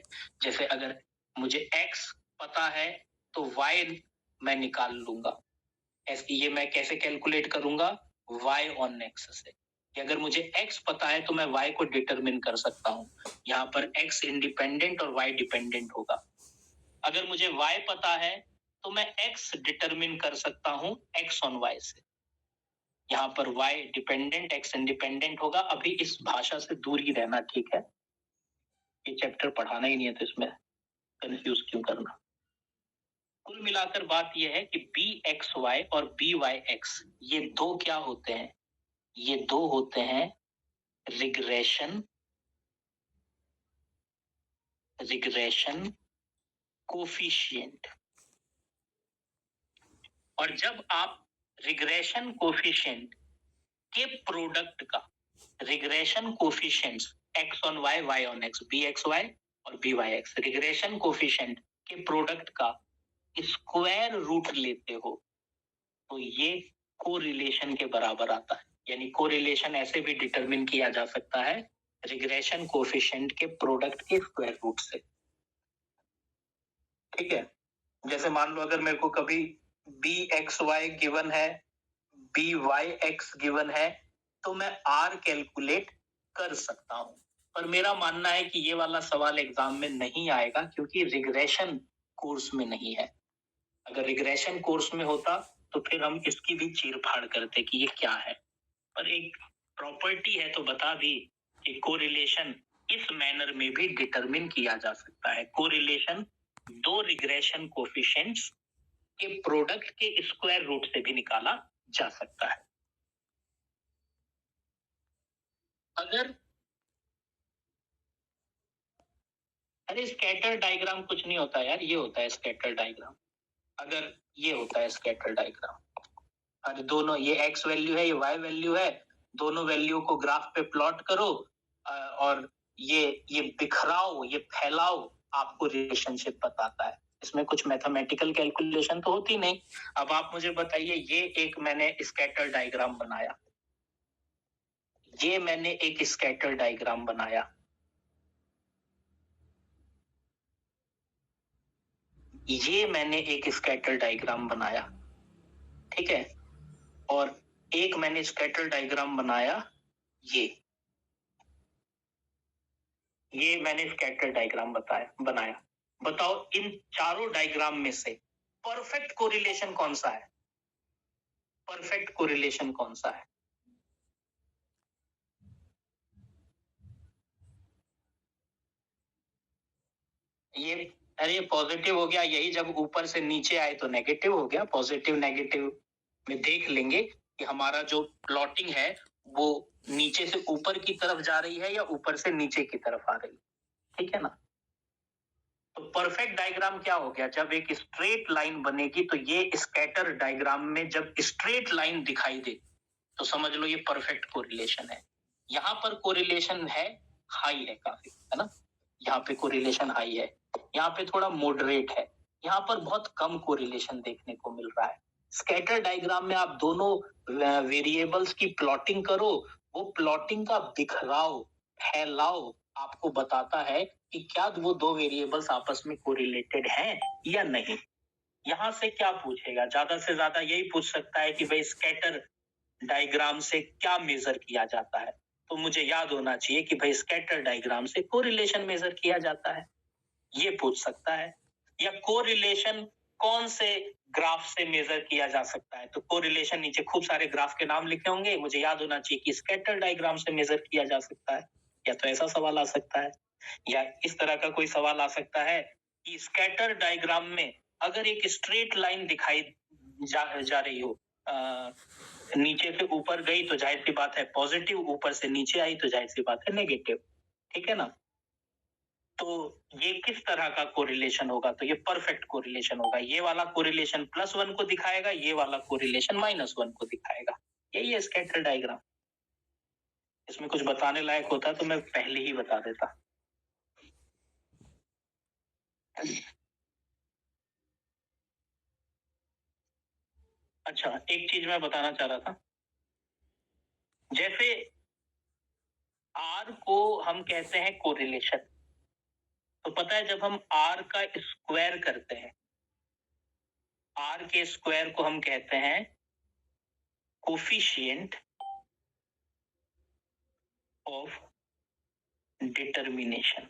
जैसे अगर मुझे x पता है तो y मैं निकाल लूंगा, ये मैं कैसे कैलकुलेट करूंगा, y on x से। अगर मुझे x पता है तो मैं y को डिटरमिन कर सकता हूं, यहाँ पर x इंडिपेंडेंट और y डिपेंडेंट होगा। अगर मुझे y पता है तो मैं x डिटरमिन कर सकता हूं x on y से, यहाँ पर y डिपेंडेंट x इंडिपेंडेंट होगा। अभी इस भाषा से दूर ही रहना, ठीक है, ये चैप्टर पढ़ाना ही नहीं है तो इसमें कंफ्यूज क्यों करना। कुल मिलाकर बात यह है कि bxy और byx ये 2 क्या होते हैं, ये 2 होते हैं रिग्रेशन कोफिशिएंट। और जब आप रिग्रेशन कोफिशिएंट के प्रोडक्ट का, regression coefficients x on y, y on x, bxy और byx, रिग्रेशन कोफिशिएंट के प्रोडक्ट का स्क्वायर रूट लेते हो तो ये कोरिलेशन के बराबर आता है। यानी कोरिलेशन ऐसे भी डिटरमिन किया जा सकता है रिग्रेशन कोफिशिएंट के प्रोडक्ट के स्क्वायर रूट से, ठीक है। जैसे मान लो अगर मेरे को कभी bxy गिवन है, byx गिवन है तो मैं r कैलकुलेट कर सकता हूं, पर मेरा मानना है कि ये वाला सवाल एग्जाम में नहीं आएगा क्योंकि रिग्रेशन कोर्स में नहीं है। अगर रिग्रेशन कोर्स में होता तो फिर हम इसकी भी चीर फाड़ करते कि ये क्या है, पर एक प्रॉपर्टी है तो बता दी कि कोरिलेशन इस मैनर में भी डिटरमिन किया जा सकता है। कोरिलेशन 2 रिग्रेशन कोफिशिएंट्स के प्रोडक्ट के स्क्वायर रूट से भी निकाला जा सकता है। अगर अरे स्कैटर डायग्राम कुछ नहीं होता यार, ये होता है स्कैटर डायग्राम। अगर ये होता है स्कैटर डायग्राम, अरे दोनों ये x वैल्यू है, ये y वैल्यू है, दोनों वैल्यू को ग्राफ पे प्लॉट करो और ये बिखराओ, ये फैलाओ, आपको रिलेशनशिप बताता है। इसमें कुछ मैथमेटिकल कैलकुलेशन तो होती नहीं। अब आप मुझे बताइए, ये एक मैंने स्कैटर डायग्राम बनाया, ये मैंने एक स्कैटर डायग्राम बनाया, ये मैंने एक स्कैटर डायग्राम बनाया, ठीक है, और एक मैंने स्कैटर डायग्राम बनाया, ये मैंने स्कैटर डायग्राम बनाया। बताओ इन चारों डायग्राम में से परफेक्ट कोरिलेशन कौन सा है? परफेक्ट कोरिलेशन कौन सा है? ये अरे पॉजिटिव हो गया, यही जब ऊपर से नीचे आए तो नेगेटिव हो गया। पॉजिटिव नेगेटिव में देख लेंगे कि हमारा जो प्लॉटिंग है वो नीचे से ऊपर की तरफ जा रही है या ऊपर से नीचे की तरफ आ रही है, ठीक है ना। तो परफेक्ट डायग्राम क्या हो गया? जब एक स्ट्रेट लाइन बनेगी तो ये स्कैटर डायग्राम में जब स्ट्रेट लाइन दिखाई दे तो समझ लो ये परफेक्ट कोरिलेशन है। यहाँ पर कोरिलेशन है, हाई है काफी, है ना। यहाँ पे कोरिलेशन हाई है, यहाँ पे थोड़ा मॉडरेट है, यहाँ पर बहुत कम कोरिलेशन देखने को मिल रहा है। स्कैटर डायग्राम में आप दोनों वेरिएबल्स की प्लॉटिंग करो, वो प्लॉटिंग का बिखराव, फैलाव आपको बताता है कि क्या वो दो वेरिएबल्स आपस में कोरिलेटेड हैं या नहीं। यहाँ से क्या पूछेगा? ज्यादा से ज्यादा यही पूछ सकता है कि भाई स्कैटर डायग्राम से क्या मेजर किया जाता है। तो मुझे याद होना चाहिए कि भाई स्कैटर डायग्राम से कोरिलेशन मेजर किया जाता है, ये पूछ सकता है। या कोरिलेशन कौन से ग्राफ से मेजर किया जा सकता है? तो कोरिलेशन नीचे खूब सारे ग्राफ के नाम लिखे होंगे, मुझे याद होना चाहिए कि स्कैटर डायग्राम से मेजर किया जा सकता है। या तो ऐसा सवाल आ सकता है, या इस तरह का कोई सवाल आ सकता है कि स्कैटर डायग्राम में अगर एक स्ट्रेट लाइन दिखाई जा रही हो, नीचे से ऊपर गई तो जाहिर सी बात है पॉजिटिव, ऊपर से नीचे आई तो जाहिर सी बात है नेगेटिव, ठीक है ना। तो ये किस तरह का कोरिलेशन होगा? तो ये परफेक्ट कोरिलेशन होगा। ये वाला कोरिलेशन +1 को दिखाएगा, ये वाला कोरिलेशन -1 को दिखाएगा। यही है स्कैटर डायग्राम। इसमें कुछ बताने लायक होता तो मैं पहले ही बता देता। अच्छा, एक चीज मैं बताना चाह रहा था, जैसे आर को हम कहते हैं कोरिलेशन, तो पता है जब हम आर का स्क्वायर करते हैं, आर के स्क्वायर को हम कहते हैं कोफिशिएंट ऑफ डिटर्मिनेशन,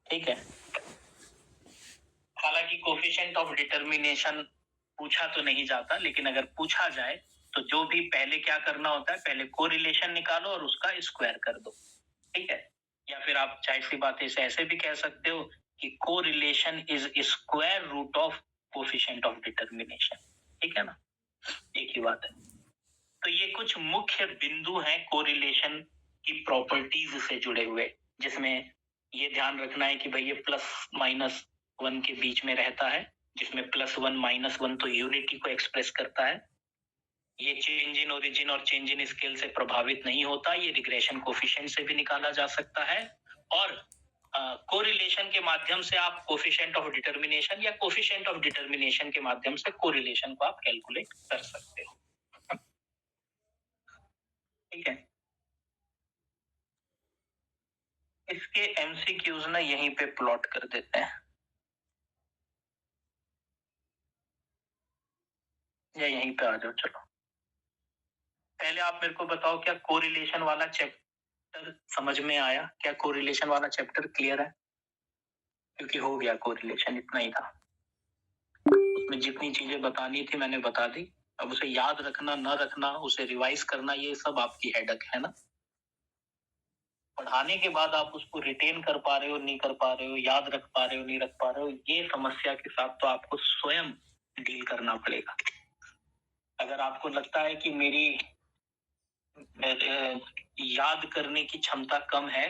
ठीक है। हालांकि कोफिशिएंट ऑफ डिटर्मिनेशन पूछा तो नहीं जाता, लेकिन अगर पूछा जाए तो जो भी पहले क्या करना होता है, पहले कोरिलेशन निकालो और उसका स्क्वायर कर दो, ठीक है। या फिर आप जाहिर सी बात है इसे ऐसे भी कह सकते हो कि correlation is square root of coefficient of determination, ठीक है ना, एक ही बात है। तो ये कुछ मुख्य बिंदु हैं कोरिलेशन की प्रॉपर्टीज से जुड़े हुए, जिसमें ये ध्यान रखना है कि भाई ये +-1 के बीच में रहता है, जिसमें +1 -1 तो यूनिटी को एक्सप्रेस करता है। ये चेंज इन ओरिजिन और चेंज इन स्केल से प्रभावित नहीं होता, ये रिग्रेशन कोफिशिएंट से भी निकाला जा सकता है। और कोरिलेशन के माध्यम से आप कोफिशिएंट ऑफ डिटर्मिनेशन या कोफिशिएंट ऑफ डिटर्मिनेशन के माध्यम से कोरिलेशन को आप कैलकुलेट कर सकते हो, ठीक है। इसके एमसीक्यूज ना यहीं पे प्लॉट कर देते हैं, या यहीं पे आ जाओ। चलो पहले आप मेरे को बताओ, क्या कोरिलेशन वाला चैप्टर समझ में आया? क्या कोरिलेशन वाला चैप्टर क्लियर है? क्योंकि हो गया कोरिलेशन, इतना ही था। उसमें जितनी चीजें बतानी थी मैंने बता दी। अब उसे याद रखना न रखना, उसे रिवाइज करना, ये सब आपकी हेडक है ना। पढ़ाने के बाद आप उसको रिटेन कर पा रहे हो नहीं कर पा रहे हो, याद रख पा रहे हो नहीं रख पा रहे हो, ये समस्या के साथ तो आपको स्वयं डील करना पड़ेगा। अगर आपको लगता है कि मेरी याद करने की क्षमता कम है,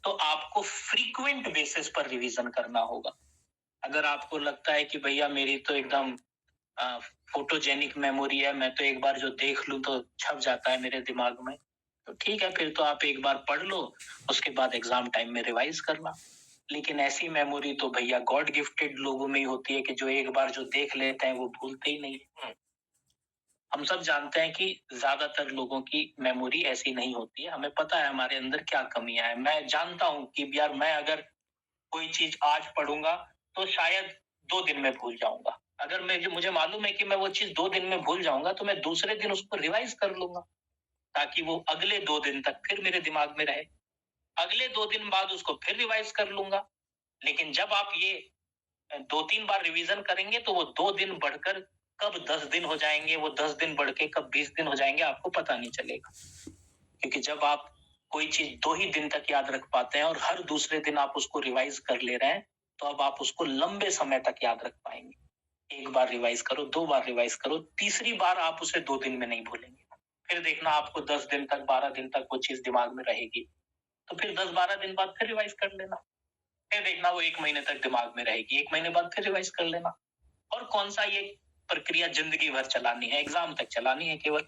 तो आपको फ्रीक्वेंट बेसिस पर रिवीजन करना होगा। अगर आपको लगता है कि भैया मेरी तो एकदम फोटोजेनिक मेमोरी है, मैं तो एक बार जो देख लूं तो छप जाता है मेरे दिमाग में, तो ठीक है, फिर तो आप एक बार पढ़ लो, उसके बाद एग्जाम टाइम में रिवाइज करना। लेकिन ऐसी मेमोरी तो भैया गॉड गिफ्टेड लोगों में ही होती है कि जो एक बार जो देख लेते हैं वो भूलते ही नहीं। हम सब जानते हैं कि ज्यादातर लोगों की मेमोरी ऐसी नहीं होती है। हमें पता है हमारे अंदर क्या कमियां हैं। मैं जानता हूं कि यार मैं अगर कोई चीज आज पढ़ूंगा तो शायद 2 दिन में भूल जाऊंगा। अगर मुझे मालूम है कि मैं वो चीज 2 दिन में भूल जाऊंगा तो मैं दूसरे दिन उसको रिवाइज कर लूंगा, ताकि वो अगले 2 दिन तक फिर मेरे दिमाग में रहे। अगले 2 दिन बाद उसको फिर रिवाइज कर लूंगा। लेकिन जब आप ये 2-3 बार रिवीजन करेंगे तो वो 2 दिन बढ़कर कब 10 दिन हो जाएंगे, वो 10 दिन बढ़ के कब 20 दिन हो जाएंगे, आपको पता नहीं चलेगा। क्योंकि जब आप कोई चीज 2 ही दिन तक याद रख पाते हैं और हर दूसरे दिन आप उसको रिवाइज कर ले रहे हैं, तो अब आप उसको लंबे समय तक याद रख पाएंगे। एक बार रिवाइज करो, 2 बार रिवाइज करो, तीसरी बार आप उसे 2 दिन में नहीं भूलेंगे। फिर देखना आपको 10 दिन तक, 12 दिन तक वो चीज दिमाग में रहेगी। तो फिर 10-12 दिन बाद फिर रिवाइज कर लेना। फिर देखना वो 1 महीने तक दिमाग में रहेगी, 1 महीने बाद फिर रिवाइज कर लेना। और कौन सा ये प्रक्रिया जिंदगी भर चलानी है, एग्जाम तक चलानी है केवल।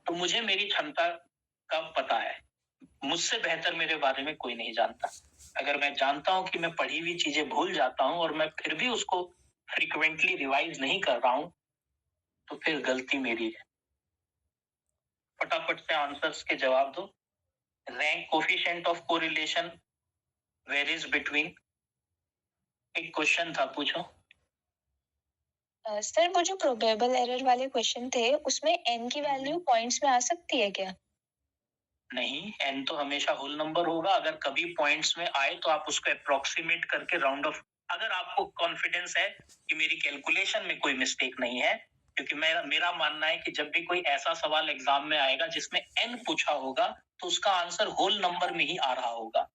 तो मुझे मेरी क्षमता का पता है, मुझसे बेहतर मेरे बारे में कोई नहीं जानता। अगर मैं जानता हूं कि मैं पढ़ी हुई चीजें भूल जाता हूं और मैं फिर भी उसको फ्रीक्वेंटली रिवाइज नहीं कर रहा हूं, तो फिर गलती मेरी है। फटाफट से आंसर्स के जवाब दो। Rank coefficient of correlation varies between. एक क्वेश्चन था, पूछो। सर वो जो प्रोबेबल एरर वाले क्वेश्चन थे उसमें n की वैल्यू पॉइंट्स में आ सकती है क्या? नहीं, n तो हमेशा होल नंबर होगा। अगर कभी पॉइंट्स में आए तो आप उसको अप्रोक्सीमेट करके राउंड ऑफ, अगर आपको कॉन्फिडेंस है कि मेरी कैलकुलेशन में कोई मिस्टेक नहीं है, क्योंकि मेरा मानना है कि जब भी कोई ऐसा सवाल एग्जाम में आएगा जिसमें n पूछा होगा तो उसका आंसर होल नंबर में ही आ रहा होगा।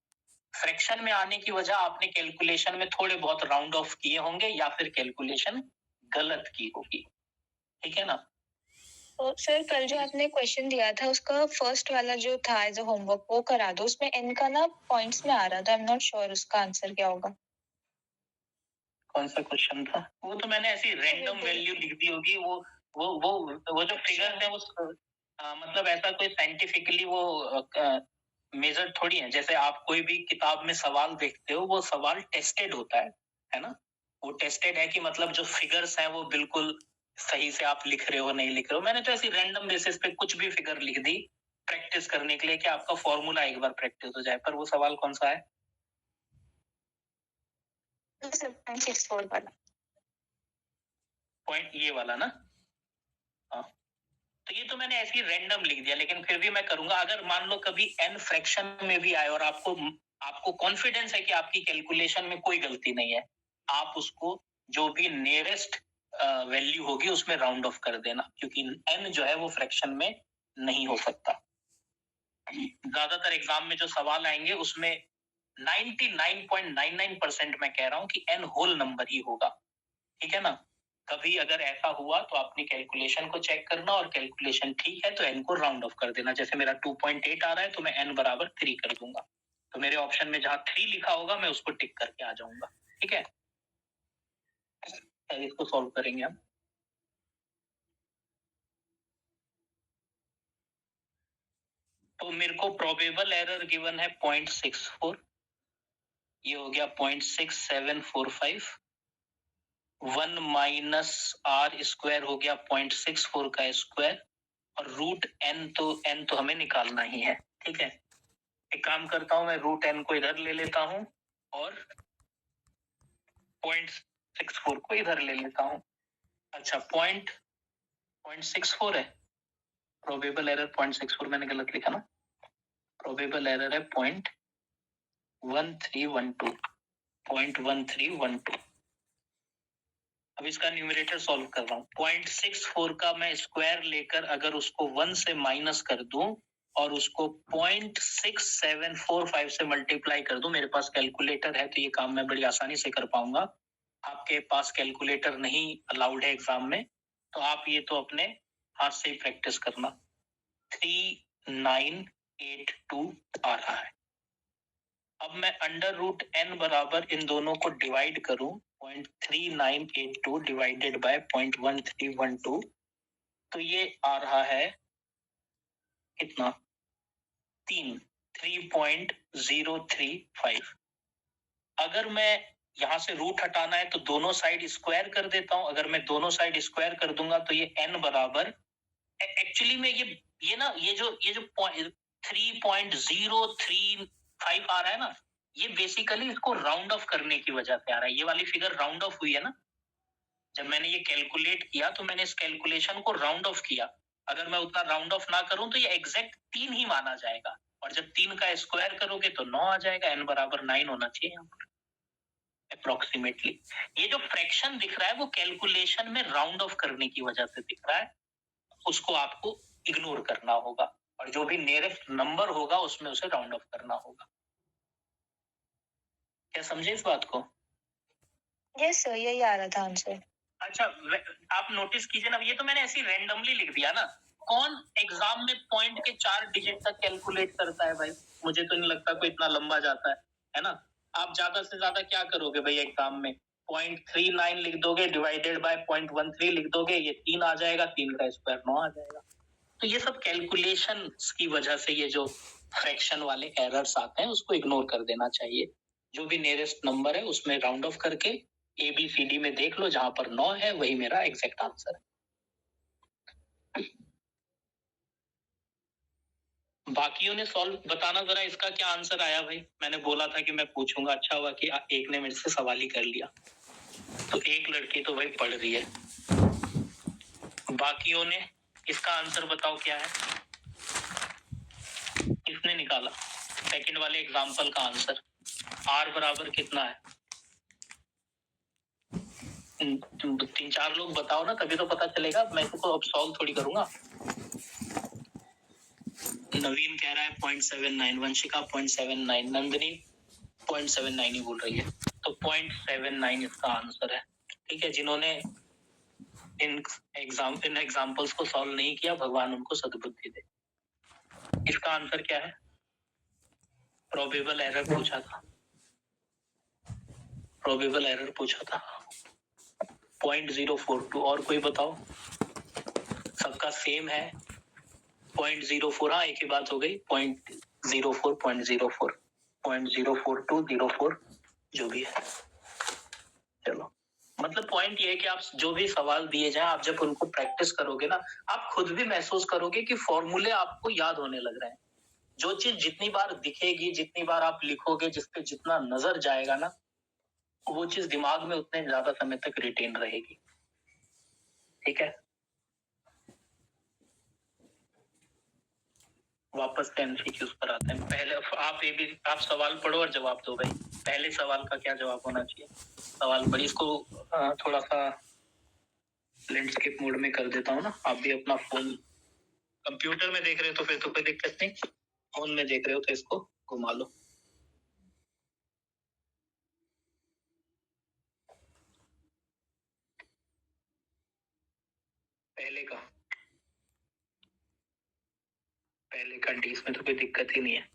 फ्रैक्शन में आने की वजह आपने कैलकुलेशन में थोड़े बहुत राउंड ऑफ किए होंगे या फिर कैलकुलेशन गलत की होगी। ठीक है ना? तो सर कल जो आपने क्वेश्चन दिया था उसका फर्स्ट वाला जो था एज अ होमवर्क वो करा दो, उसमें n का ना पॉइंट्स में आ रहा था। आई एम नॉट श्योर उसका आंसर क्या होगा। कौन सा क्वेश्चन था वो? तो मैंने ऐसी रैंडम वैल्यू लिख दी होगी। वो जो फिगर्स है वो मतलब ऐसा कोई साइंटिफिकली वो मेजर थोड़ी है। जैसे आप कोई भी किताब में सवाल देखते हो, वो सवाल टेस्टेड होता है ना? वो टेस्टेड है कि मतलब जो फिगर्स हैं वो बिल्कुल सही से आप लिख रहे हो नहीं लिख रहे हो। मैंने तो ऐसी रैंडम बेसिस पे कुछ भी फिगर लिख दी प्रैक्टिस करने के लिए कि आपका फॉर्मूला एक बार प्रैक्टिस हो जाए। पर वो सवाल कौन सा है? 0.64 वाला। पॉइंट ये वाला ना? हाँ, तो ये तो मैंने ऐसे ही रैंडम लिख दिया, लेकिन फिर भी मैं करूंगा। अगर मान लो कभी n फ्रैक्शन में भी आए और आपको कॉन्फिडेंस है कि आपकी कैलकुलेशन में कोई गलती नहीं है, आप उसको जो भी नियरेस्ट वैल्यू होगी उसमें राउंड ऑफ कर देना, क्योंकि n जो है वो फ्रैक्शन में नहीं हो सकता। ज्यादातर एग्जाम में जो सवाल आएंगे उसमें 99.99% मैं कह रहा हूं कि n होल नंबर ही होगा। ठीक है ना? कभी अगर ऐसा हुआ तो अपनी कैलकुलेशन को चेक करना, और कैलकुलेशन ठीक है तो n को राउंड ऑफ कर देना। जैसे मेरा 2.8 आ रहा है तो मैं n बराबर 3 कर दूंगा, तो मेरे ऑप्शन में जहां 3 लिखा होगा मैं उसको टिक करके आ जाऊंगा। ठीक है, इसको सॉल्व करेंगे हम। तो मेरे को प्रोबेबल एरर गिवन है 0.64, ये हो गया 0.6745। 1 माइनस आर स्क्वायर हो गया 0.64 का स्क्वायर, और रूट n तो हमें निकालना ही है। ठीक है, एक काम करता हूं, मैं रूट n को इधर ले लेता हूं और 0.64 को इधर ले लेता हूं। अच्छा, 0.64 है प्रोबेबल एरर। 0.64 मैंने गलत लिखा ना, प्रोबेबल एरर है 0.1312। 0.1312। अब इसका न्यूमरेटर सॉल्व कर रहा हूँ। 0.64 का मैं स्क्वायर लेकर अगर उसको 1 से माइनस कर दूं और उसको 0.6745 से मल्टीप्लाई कर दूं, मेरे पास कैलकुलेटर है तो ये काम मैं बड़ी आसानी से कर पाऊंगा। आपके पास कैलकुलेटर नहीं अलाउड है एग्जाम में, तो आप ये तो अपने हाथ से ही प्रैक्टिस करना। 0.3982 आ रहा है। अब मैं अंडर रूट n बराबर इन दोनों को डिवाइड करूं, 0.3982 डिवाइडेड बाय 0.1312, तो ये आ रहा है कितना? 3.035। अगर मैं यहां से रूट हटाना है तो दोनों साइड स्क्वायर कर देता हूं। अगर मैं दोनों साइड स्क्वायर कर दूंगा तो ये n बराबर, एक्चुअली में ये ना ये जो 3.035 आ रहा है ना, ये बेसिकली इसको राउंड ऑफ करने की वजह से आ रहा है। ये वाली फिगर राउंड ऑफ हुई है ना, जब मैंने ये कैलकुलेट किया तो मैंने इस कैलकुलेशन को राउंड ऑफ किया। अगर मैं उतना राउंड ऑफ ना करूं तो ये एग्जैक्ट 3 ही माना जाएगा, और जब 3 का स्क्वायर करोगे तो 9 आ जाएगा। n बराबर 9 होना चाहिए यहाँ पर अप्रोक्सीमेटली। ये जो फ्रैक्शन दिख रहा है वो कैलकुलेशन में राउंड ऑफ करने की वजह से दिख रहा है, उसको आपको इग्नोर करना होगा, और जो भी नियरेस्ट नंबर होगा उसमें उसे राउंड ऑफ करना होगा। क्या समझे इस बात को? यस सर, यही आ रहा था आंसर। अच्छा, आप नोटिस कीजिए ना, ये तो मैंने ऐसे रैंडमली लिख दिया ना। कौन एग्जाम में पॉइंट के 4 डिजिट तक कैलकुलेट करता है भाई? मुझे तो नहीं लगता कोई इतना लंबा जाता है ना। आप ज्यादा से ज्यादा क्या करोगे भाई एग्जाम में? 0.39 लिख दोगे, डिवाइडेड बाय 0.13 लिख दोगे, ये 3 आ जाएगा, 3 का स्क्वायर 9 आ जाएगा। तो ये सब कैलकुलेशन की वजह से ये जो फ्रैक्शन वाले एरर्स आते हैं उसको इग्नोर कर देना चाहिए। जो भी नियरेस्ट नंबर है उसमें राउंड ऑफ करके ABCD में देख लो, जहां पर 9 है वही मेरा एग्जैक्ट आंसर है। बाकियों ने सॉल्व बताना जरा, इसका क्या आंसर आया भाई? मैंने बोला था कि मैं पूछूंगा, अच्छा हुआ कि एक ने मेरे से सवाल ही कर लिया। तो एक लड़की तो भाई पढ़ रही है। बाकियों ने इसका आंसर बताओ क्या है? किसने निकाला सेकंड वाले एग्जांपल का आंसर? R बराबर कितना है? 3-4 लोग बताओ ना, तभी तो पता चलेगा। मैं इसको अब सॉल्व थोड़ी करूंगा। नवीन कह रहा है 0.79, वंशिका 0.79, नंदिनी 0.79 ही बोल रही है, तो 0.79 इसका आंसर है। ठीक है, जिन्होंने इन एग्जाम्पल्स को सॉल्व नहीं किया, भगवान उनको सद्बुद्धि दे। इसका आंसर क्या है? प्रोबेबल एरर पूछा था, प्रोबेबल एरर पूछा था 0.042। और कोई बताओ? सबका सेम है 0.04। हाँ, एक ही बात हो गई, 0.04, 0.04, 0.04204 जो भी है। चलो, मतलब पॉइंट ये है कि आप जो भी सवाल दिए जाए, आप जब उनको प्रैक्टिस करोगे ना, आप खुद भी महसूस करोगे कि फॉर्मूले आपको याद होने लग रहे हैं। जो चीज जितनी बार दिखेगी, जितनी बार आप लिखोगे, जिसपे जितना नजर जाएगा ना, वो चीज दिमाग में उतने ज्यादा समय तक रिटेन रहेगी। ठीक है, वापस MCQs पर आते हैं। पहले आप सवाल पढ़ो और जवाब दो भाई। पहले सवाल का क्या जवाब होना चाहिए? सवाल पढ़िए। इसको थोड़ा सा लैंडस्केप मोड में कर देता हूँ ना। आप भी अपना फोन कंप्यूटर में देख रहे हो तो फिर तो कोई दिक्कत नहीं, फोन में देख रहे हो तो इसको घुमा लो। पहले का डी, इसमें तो कोई दिक्कत ही नहीं है।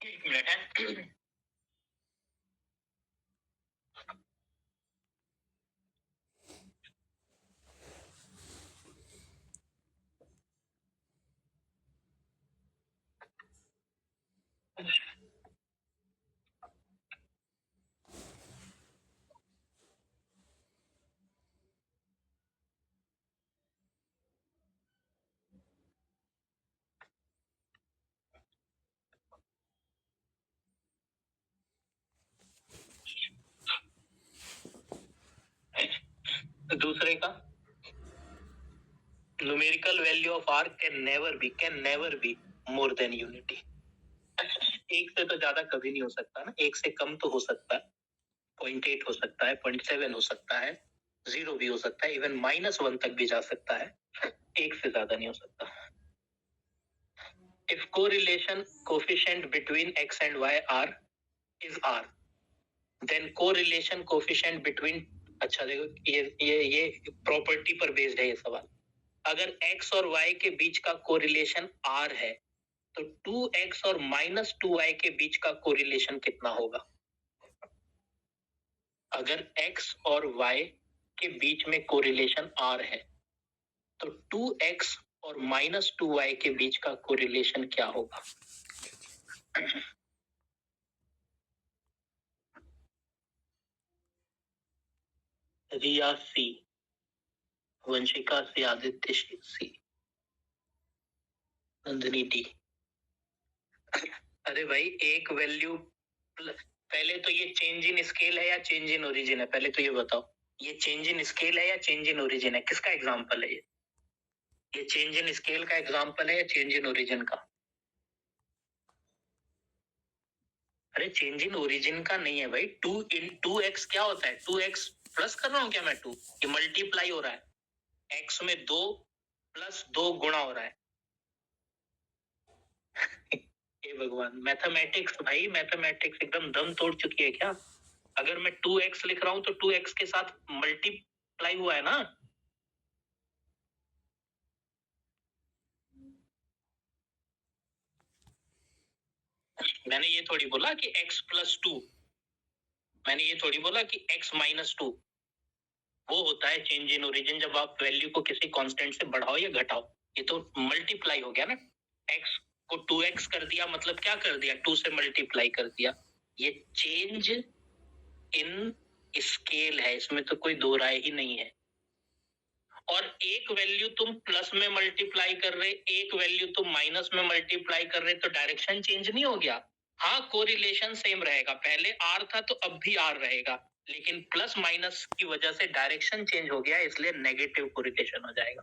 एक मिनट है। दूसरे का, numerical value of R can never be more than unity. एक से तो ज्यादा कभी नहीं हो सकता ना, एक से कम तो हो सकता है, 0.8 हो सकता है, 0.7 हो सकता है, 0 भी हो सकता है, इवन -1 तक भी जा सकता है, एक से ज्यादा नहीं हो सकता। If correlation coefficient between x and y are is R, then correlation coefficient between, अच्छा देखो ये प्रॉपर्टी पर बेस्ड है ये सवाल। अगर x और y के बीच का कोरिलेशन r है तो 2x और -2y के बीच का कोरिलेशन कितना होगा? अगर x और y के बीच में कोरिलेशन r है तो 2x और -2y के बीच का कोरिलेशन क्या होगा? रिया सी, वंशिका सी, आदित्य सी, नंदिनी डी। अरे भाई एक वैल्यू, पहले तो ये चेंज इन स्केल है या चेंज इन ओरिजिन है? पहले तो ये बताओ, ये चेंज इन स्केल है या चेंज इन ओरिजिन है? किसका एग्जांपल है ये चेंज इन स्केल का एग्जांपल है या चेंज इन ओरिजिन का? अरे चेंज इन ओरिजिन का नहीं है भाई। 2x क्या होता है? 2x प्लस कर रहा हूं क्या मैं? 2 ये मल्टीप्लाई हो रहा है, x में 2 प्लस 2 गुणा हो रहा है। हे भगवान, मैथमेटिक्स भाई, मैथमेटिक्स एकदम दम तोड़ चुकी है क्या? अगर मैं 2x लिख रहा हूं तो 2x के साथ मल्टीप्लाई हुआ है ना। मैंने ये थोड़ी बोला कि x प्लस 2, मैंने ये थोड़ी बोला कि x माइनस 2। वो होता है चेंज इन ओरिजिन जब आप वैल्यू को किसी कांस्टेंट से बढ़ाओ या घटाओ। ये तो मल्टीप्लाई हो गया ना, x को 2x कर दिया, मतलब क्या कर दिया? 2 से मल्टीप्लाई कर दिया। ये चेंज इन स्केल है, इसमें तो कोई दो राय ही नहीं है। और एक वैल्यू तुम प्लस में मल्टीप्लाई कर रहे, एक वैल्यू तुम माइनस में मल्टीप्लाई कर रहे, तो डायरेक्शन चेंज नहीं हो गया? हाँ, कोरिलेशन सेम रहेगा, पहले आर था तो अब भी आर रहेगा, लेकिन प्लस माइनस की वजह से डायरेक्शन चेंज हो गया, इसलिए नेगेटिव कोरिलेशन हो जाएगा।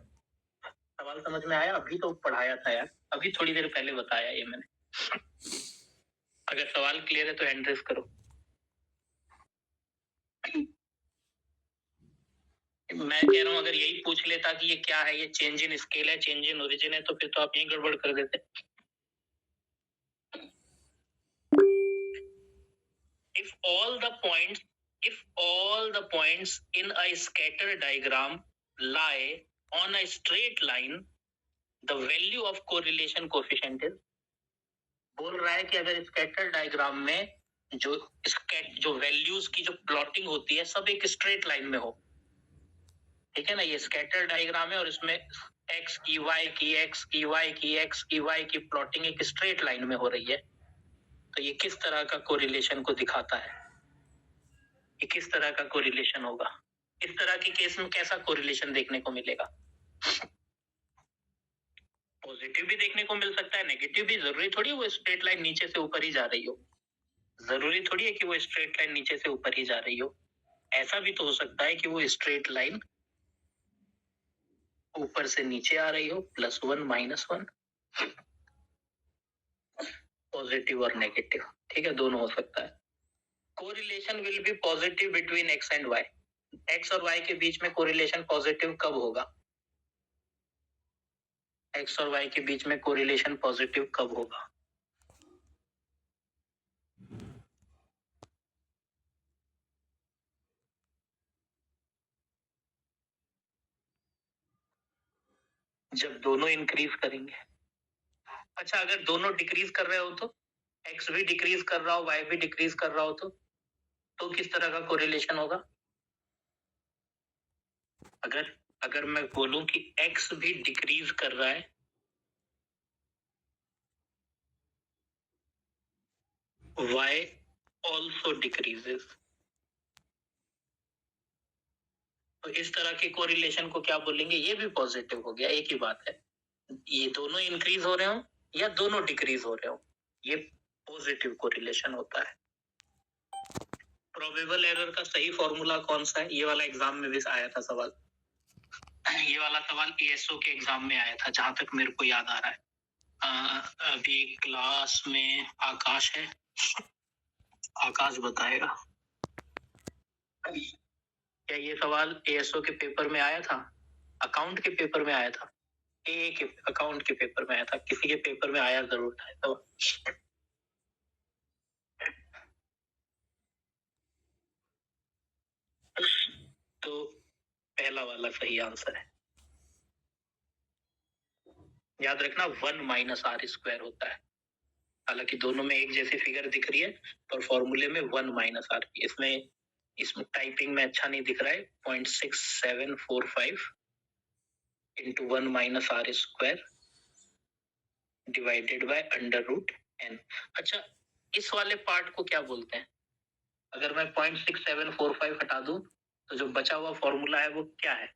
सवाल समझ में आया? अभी तो पढ़ाया था यार, अभी थोड़ी देर पहले बताया ये मैंने। अगर सवाल क्लियर है तो हैंड रेज करो। मैं कह रहा हूं अगर यही पूछ लेता कि ये क्या है, ये चेंज इन स्केल है, चेंज इन ओरिजिन है, तो फिर तो आप यही गड़बड़ कर देते। If all the points in a scatter diagram lie on a straight line, the value of correlation coefficient is, बोल रहा है कि अगर स्कैटर डायग्राम में जो वैल्यूज की जो प्लॉटिंग होती है सब एक स्ट्रेट लाइन में हो, ठीक है ना, ये स्कैटर डायग्राम है और इसमें x की y की x की y की x की y की प्लॉटिंग एक स्ट्रेट लाइन में हो रही है, तो ये किस तरह का कोरिलेशन को दिखाता है? ये किस तरह का कोरिलेशन होगा? इस तरह के केस में कैसा कोरिलेशन देखने को मिलेगा? पॉजिटिव भी देखने को मिल सकता है, नेगेटिव भी। जरूरी थोड़ी वो स्ट्रेट लाइन नीचे से ऊपर ही जा रही हो, जरूरी थोड़ी है कि वो स्ट्रेट लाइन नीचे से ऊपर ही जा रही हो। ऐसा भी तो हो सकता है कि वो स्ट्रेट लाइन ऊपर से नीचे आ रही हो, +1 -1, पॉजिटिव और नेगेटिव, ठीक है, दोनों हो सकता है। Correlation will be positive between x and y। x और y के बीच में कोरिलेशन पॉजिटिव कब होगा? x और y के बीच में कोरिलेशन पॉजिटिव कब होगा? जब दोनों इंक्रीज करेंगे। अच्छा, अगर दोनों डिक्रीज कर रहे हो तो, x भी डिक्रीज कर रहा हो, y भी डिक्रीज कर रहा हो, तो किस तरह का कोरिलेशन होगा? अगर मैं बोलूं कि x भी डिक्रीज कर रहा है, y also decreases, तो इस तरह के कोरिलेशन को क्या बोलेंगे? ये भी पॉजिटिव हो गया, एक ही बात है। ये दोनों इंक्रीज हो रहे हो या दोनों डिक्रीज हो रहे हो, ये पॉजिटिव कोरिलेशन होता है। प्रोबेबल एरर का सही फॉर्मूला कौन सा है? ये वाला एग्जाम में भी आया था सवाल, ये वाला सवाल ESO के एग्जाम में आया था, जहां तक मेरे को याद आ रहा है। अभी क्लास में आकाश है, आकाश बताएगा। क्या ये सवाल ESO के पेपर में आया था? अकाउंट के पेपर में आया था? AA के अकाउंट के पेपर में आया था? किसी के पेपर में आया जरूर था। तो वाला सही आंसर है। याद रखना 1 माइनस आर स्क्वायर होता है, हालांकि दोनों में एक जैसी फिगर दिख रही है पर फॉर्मूले में 1 माइनस आर। इसमें टाइपिंग में अच्छा नहीं दिख रहा है। 0.6745 into 1 minus R square divided by under root N. अच्छा, इस वाले पार्ट को क्या बोलते हैं? अगर मैं 0.6745 हटा दूं तो जो बचा हुआ फॉर्मूला है वो क्या है?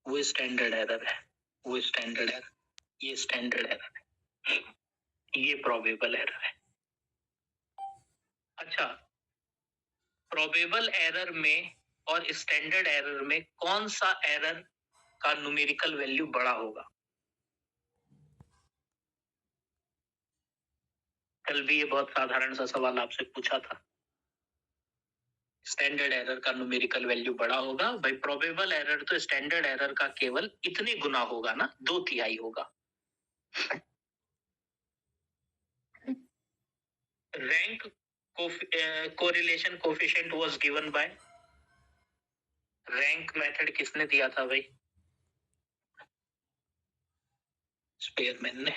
वो स्टैंडर्ड एरर है। वो स्टैंडर्ड एरर, ये स्टैंडर्ड एरर है, ये प्रोबेबल एरर है। अच्छा, प्रोबेबल एरर में और स्टैंडर्ड एरर में कौन सा एरर का न्यूमेरिकल वैल्यू बड़ा होगा? कल भी ये बहुत साधारण सा सवाल आपसे पूछा था। स्टैंडर्ड एरर का न्यूमेरिकल वैल्यू बड़ा होगा भाई। प्रोबेबल एरर तो स्टैंडर्ड एरर का केवल इतने गुना होगा ना, 2/3 होगा। Rank correlation coefficient was given by, rank method किसने दिया था भाई? स्पेयरमैन ने।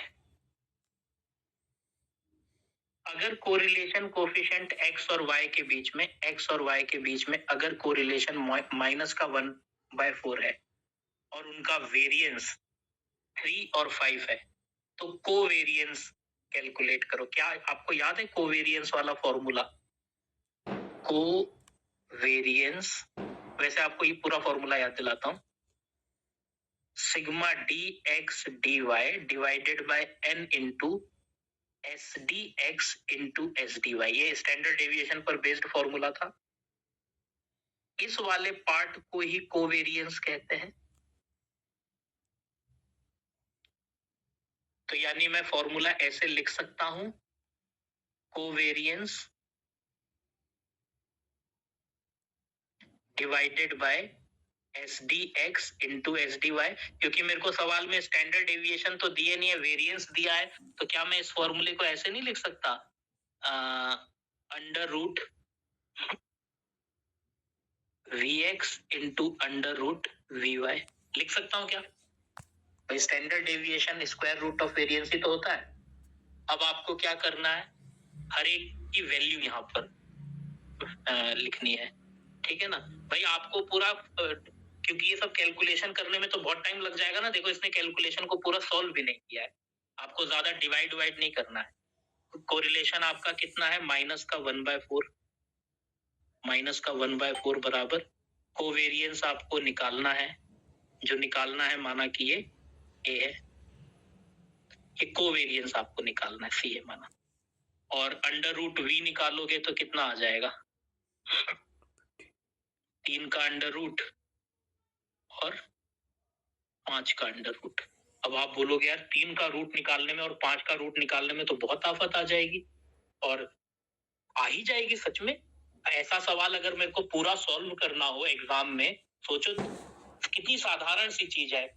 अगर कोरिलेशन कोफिशिएंट x और y के बीच में, x और y के बीच में अगर कोरिलेशन माइनस का 1/4 है और उनका वेरिएंस 3 और 5 है, तो कोवेरिएंस कैलकुलेट करो। क्या आपको याद है कोवेरिएंस वाला फॉर्मूला? कोवेरिएंस, वैसे आपको ये पूरा फॉर्मूला याद दिलाता हूं। Sigma d x d y divided by n into S D x into S D y. ये स्टैंडर्ड डेविएशन पर बेस्ड फॉर्मूला था। इस वाले पार्ट को ही कोवेरिएंस कहते हैं। तो यानी मैं फॉर्मूला ऐसे लिख सकता हूं, covariance divided by S D x into S D Y. क्योंकि मेरे को सवाल में स्टैंडर्ड डेविएशन तो दिए नहीं है, वेरिएंस दिया है, तो क्या मैं इस फॉर्मूले को ऐसे नहीं लिख सकता? Under root V X into under root V Y लिख सकता हूं क्या? भाई standard deviation square root of variance ही तो होता है। अब आपको क्या करना है, हर एक की वैल्यू यहाँ पर लिखनी है, ठीक है ना भाई? आपको पूरा क्योंकि ये सब कैलकुलेशन करने में तो बहुत टाइम लग जाएगा ना। देखो, इसने कैलकुलेशन को पूरा सॉल्व भी नहीं किया है, आपको ज्यादा डिवाइड नहीं करना है। कोरिलेशन आपका कितना है? माइनस का 1/4, माइनस का 1/4 बराबर कोवेरिएंस आपको निकालना है। जो निकालना है, माना कि ये ए है, ये कोवेरिएंस आपको निकालना है, सी है माना। और अंडर रूट वी निकालोगे तो कितना आ जाएगा? 3 का अंडर रूट और 5 का अंडर रूट। अब आप बोलोगे यार 3 का रूट निकालने में और 5 का रूट निकालने में तो बहुत आफत आ जाएगी, और आ ही जाएगी सच में। ऐसा सवाल अगर मेरे को पूरा सॉल्व करना हो एग्जाम में, सोचो कितनी साधारण सी चीज है।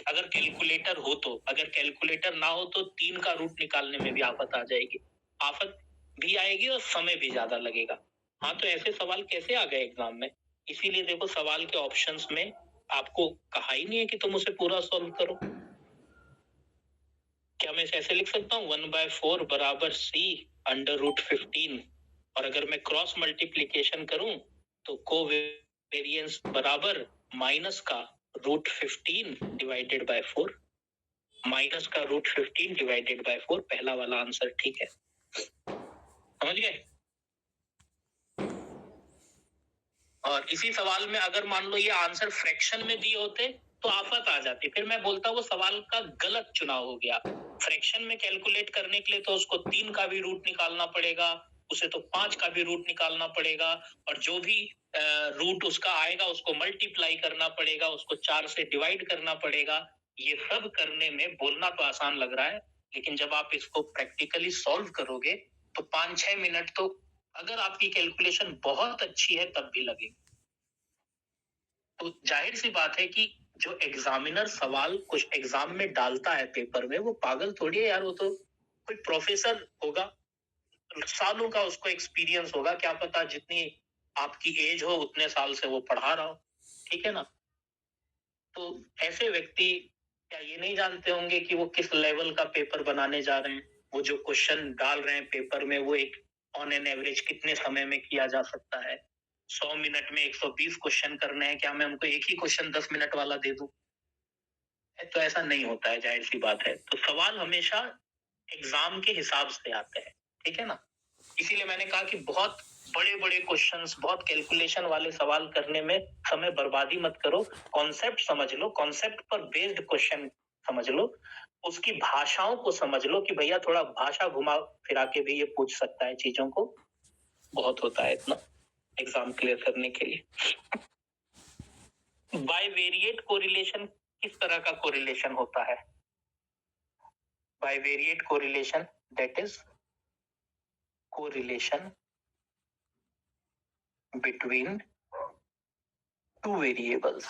अगर कैलकुलेटर हो तो, अगर कैलकुलेटर ना हो तो 3 का रूट निकालने में भी आफत आ जाएगी। आफत भी आएगी और समय भी ज्यादा लगेगा। हाँ, तो ऐसे सवाल कैसे आ गए एग्जाम में? इसीलिए देखो, सवाल के ऑप्शंस में आपको कहा ही नहीं है कि तुम उसे पूरा सॉल्व करो। क्या मैं इसे ऐसे लिख सकता हूँ, 1/4 बराबर सी अंडर रूट 15, और अगर मैं क्रॉस मल्टीप्लीकेशन करूं तो कोवेरिएंस बराबर माइनस का रूट 15 डिवाइडेड बाय 4, माइनस का रूट 15 डिवाइडेड बाय 4, पहला वाला आंसर ठीक है। समझ गए? और इसी सवाल में अगर मान लो ये आंसर फ्रैक्शन में दिए होते तो आफत आ जाती, फिर मैं बोलता वो सवाल का गलत चुनाव हो गया। फ्रैक्शन में कैलकुलेट करने के लिए तो उसको 3 का भी रूट निकालना पड़ेगा, उसे तो 5 का भी रूट निकालना पड़ेगा, और जो भी रूट उसका आएगा उसको मल्टीप्लाई करना पड़ेगा, उसको 4 से डिवाइड करना पड़ेगा। ये सब करने में बोलना तो आसान लग रहा है, लेकिन जब आप इसको प्रैक्टिकली सॉल्व करोगे तो 5-6 मिनट तो अगर आपकी कैलकुलेशन बहुत अच्छी है तब भी लगेगी। तो जाहिर सी बात है कि जो एग्जामिनर सवाल कुछ एग्जाम में डालता है पेपर में, वो पागल थोड़ी है यार, वो तो कोई प्रोफेसर होगा, सालों का उसको एक्सपीरियंस होगा, क्या पता जितनी आपकी एज हो उतने साल से वो पढ़ा रहा हो, ठीक है ना। तो ऐसे व्यक्ति क्या ये नहीं जानते होंगे कि वो किस लेवल का पेपर बनाने जा रहे हैं, वो जो क्वेश्चन डाल रहे हैं पेपर में वो एक ऑन एन एवरेज कितने समय में किया जा सकता है। 100 मिनट में 120 क्वेश्चन करने हैं, क्या मैं उनको एक ही क्वेश्चन 10 मिनट वाला दे दूं? तो ऐसा नहीं होता है, जाहिर सी बात है। तो सवाल हमेशा एग्जाम के हिसाब से आते हैं, ठीक है ना। इसीलिए मैंने कहा कि बहुत बड़े बड़े क्वेश्चंस, बहुत कैलकुलेशन वाले सवाल करने में समय बर्बादी मत करो। कॉन्सेप्ट समझ लो, कॉन्सेप्ट पर बेस्ड क्वेश्चन समझ लो, उसकी भाषाओं को समझ लो कि भैया थोड़ा भाषा घुमा फिरा के भी ये पूछ सकता है चीजों को, बहुत होता है इतना एग्जाम क्लियर करने के लिए। बाइवेरिएट कोरिलेशन किस तरह का कोरिलेशन होता है? Bivariate correlation that is correlation between two variables.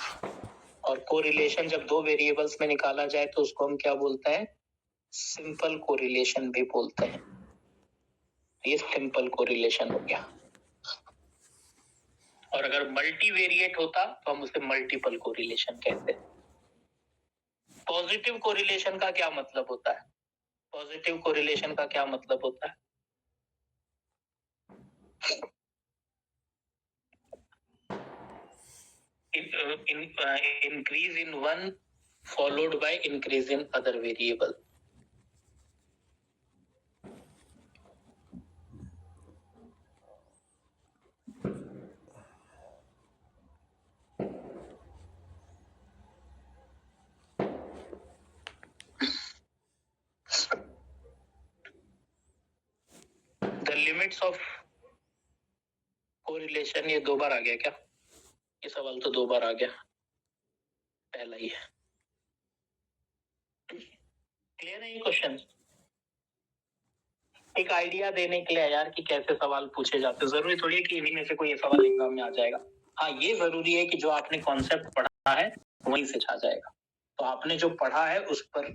और कोरिलेशन जब दो वेरिएबल्स में निकाला जाए तो उसको हम क्या बोलते हैं? सिंपल कोरिलेशन भी बोलते हैं। ये सिंपल कोरिलेशन हो गया। और अगर मल्टीवेरिएट होता तो हम उसे मल्टीपल कोरिलेशन कहते हैं। पॉजिटिव कोरिलेशन का क्या मतलब होता है? पॉजिटिव कोरिलेशन का क्या मतलब होता है? Increase in one followed by increase in other variable. The limits of correlation, ये दो बार आ गया क्या? ये सवाल तो दो बार आ गया, पहला ही है। क्लियर है ये क्वेश्चन? एक आइडिया देने के लिए यार कि कैसे सवाल पूछे जाते हैं। जरूरी थोड़ी है कि इन्हीं में से कोई सवाल एग्जाम में आ जाएगा। हाँ, ये जरूरी है कि जो आपने कॉन्सेप्ट पढ़ा है वहीं से छा जाएगा। तो आपने जो पढ़ा है उस पर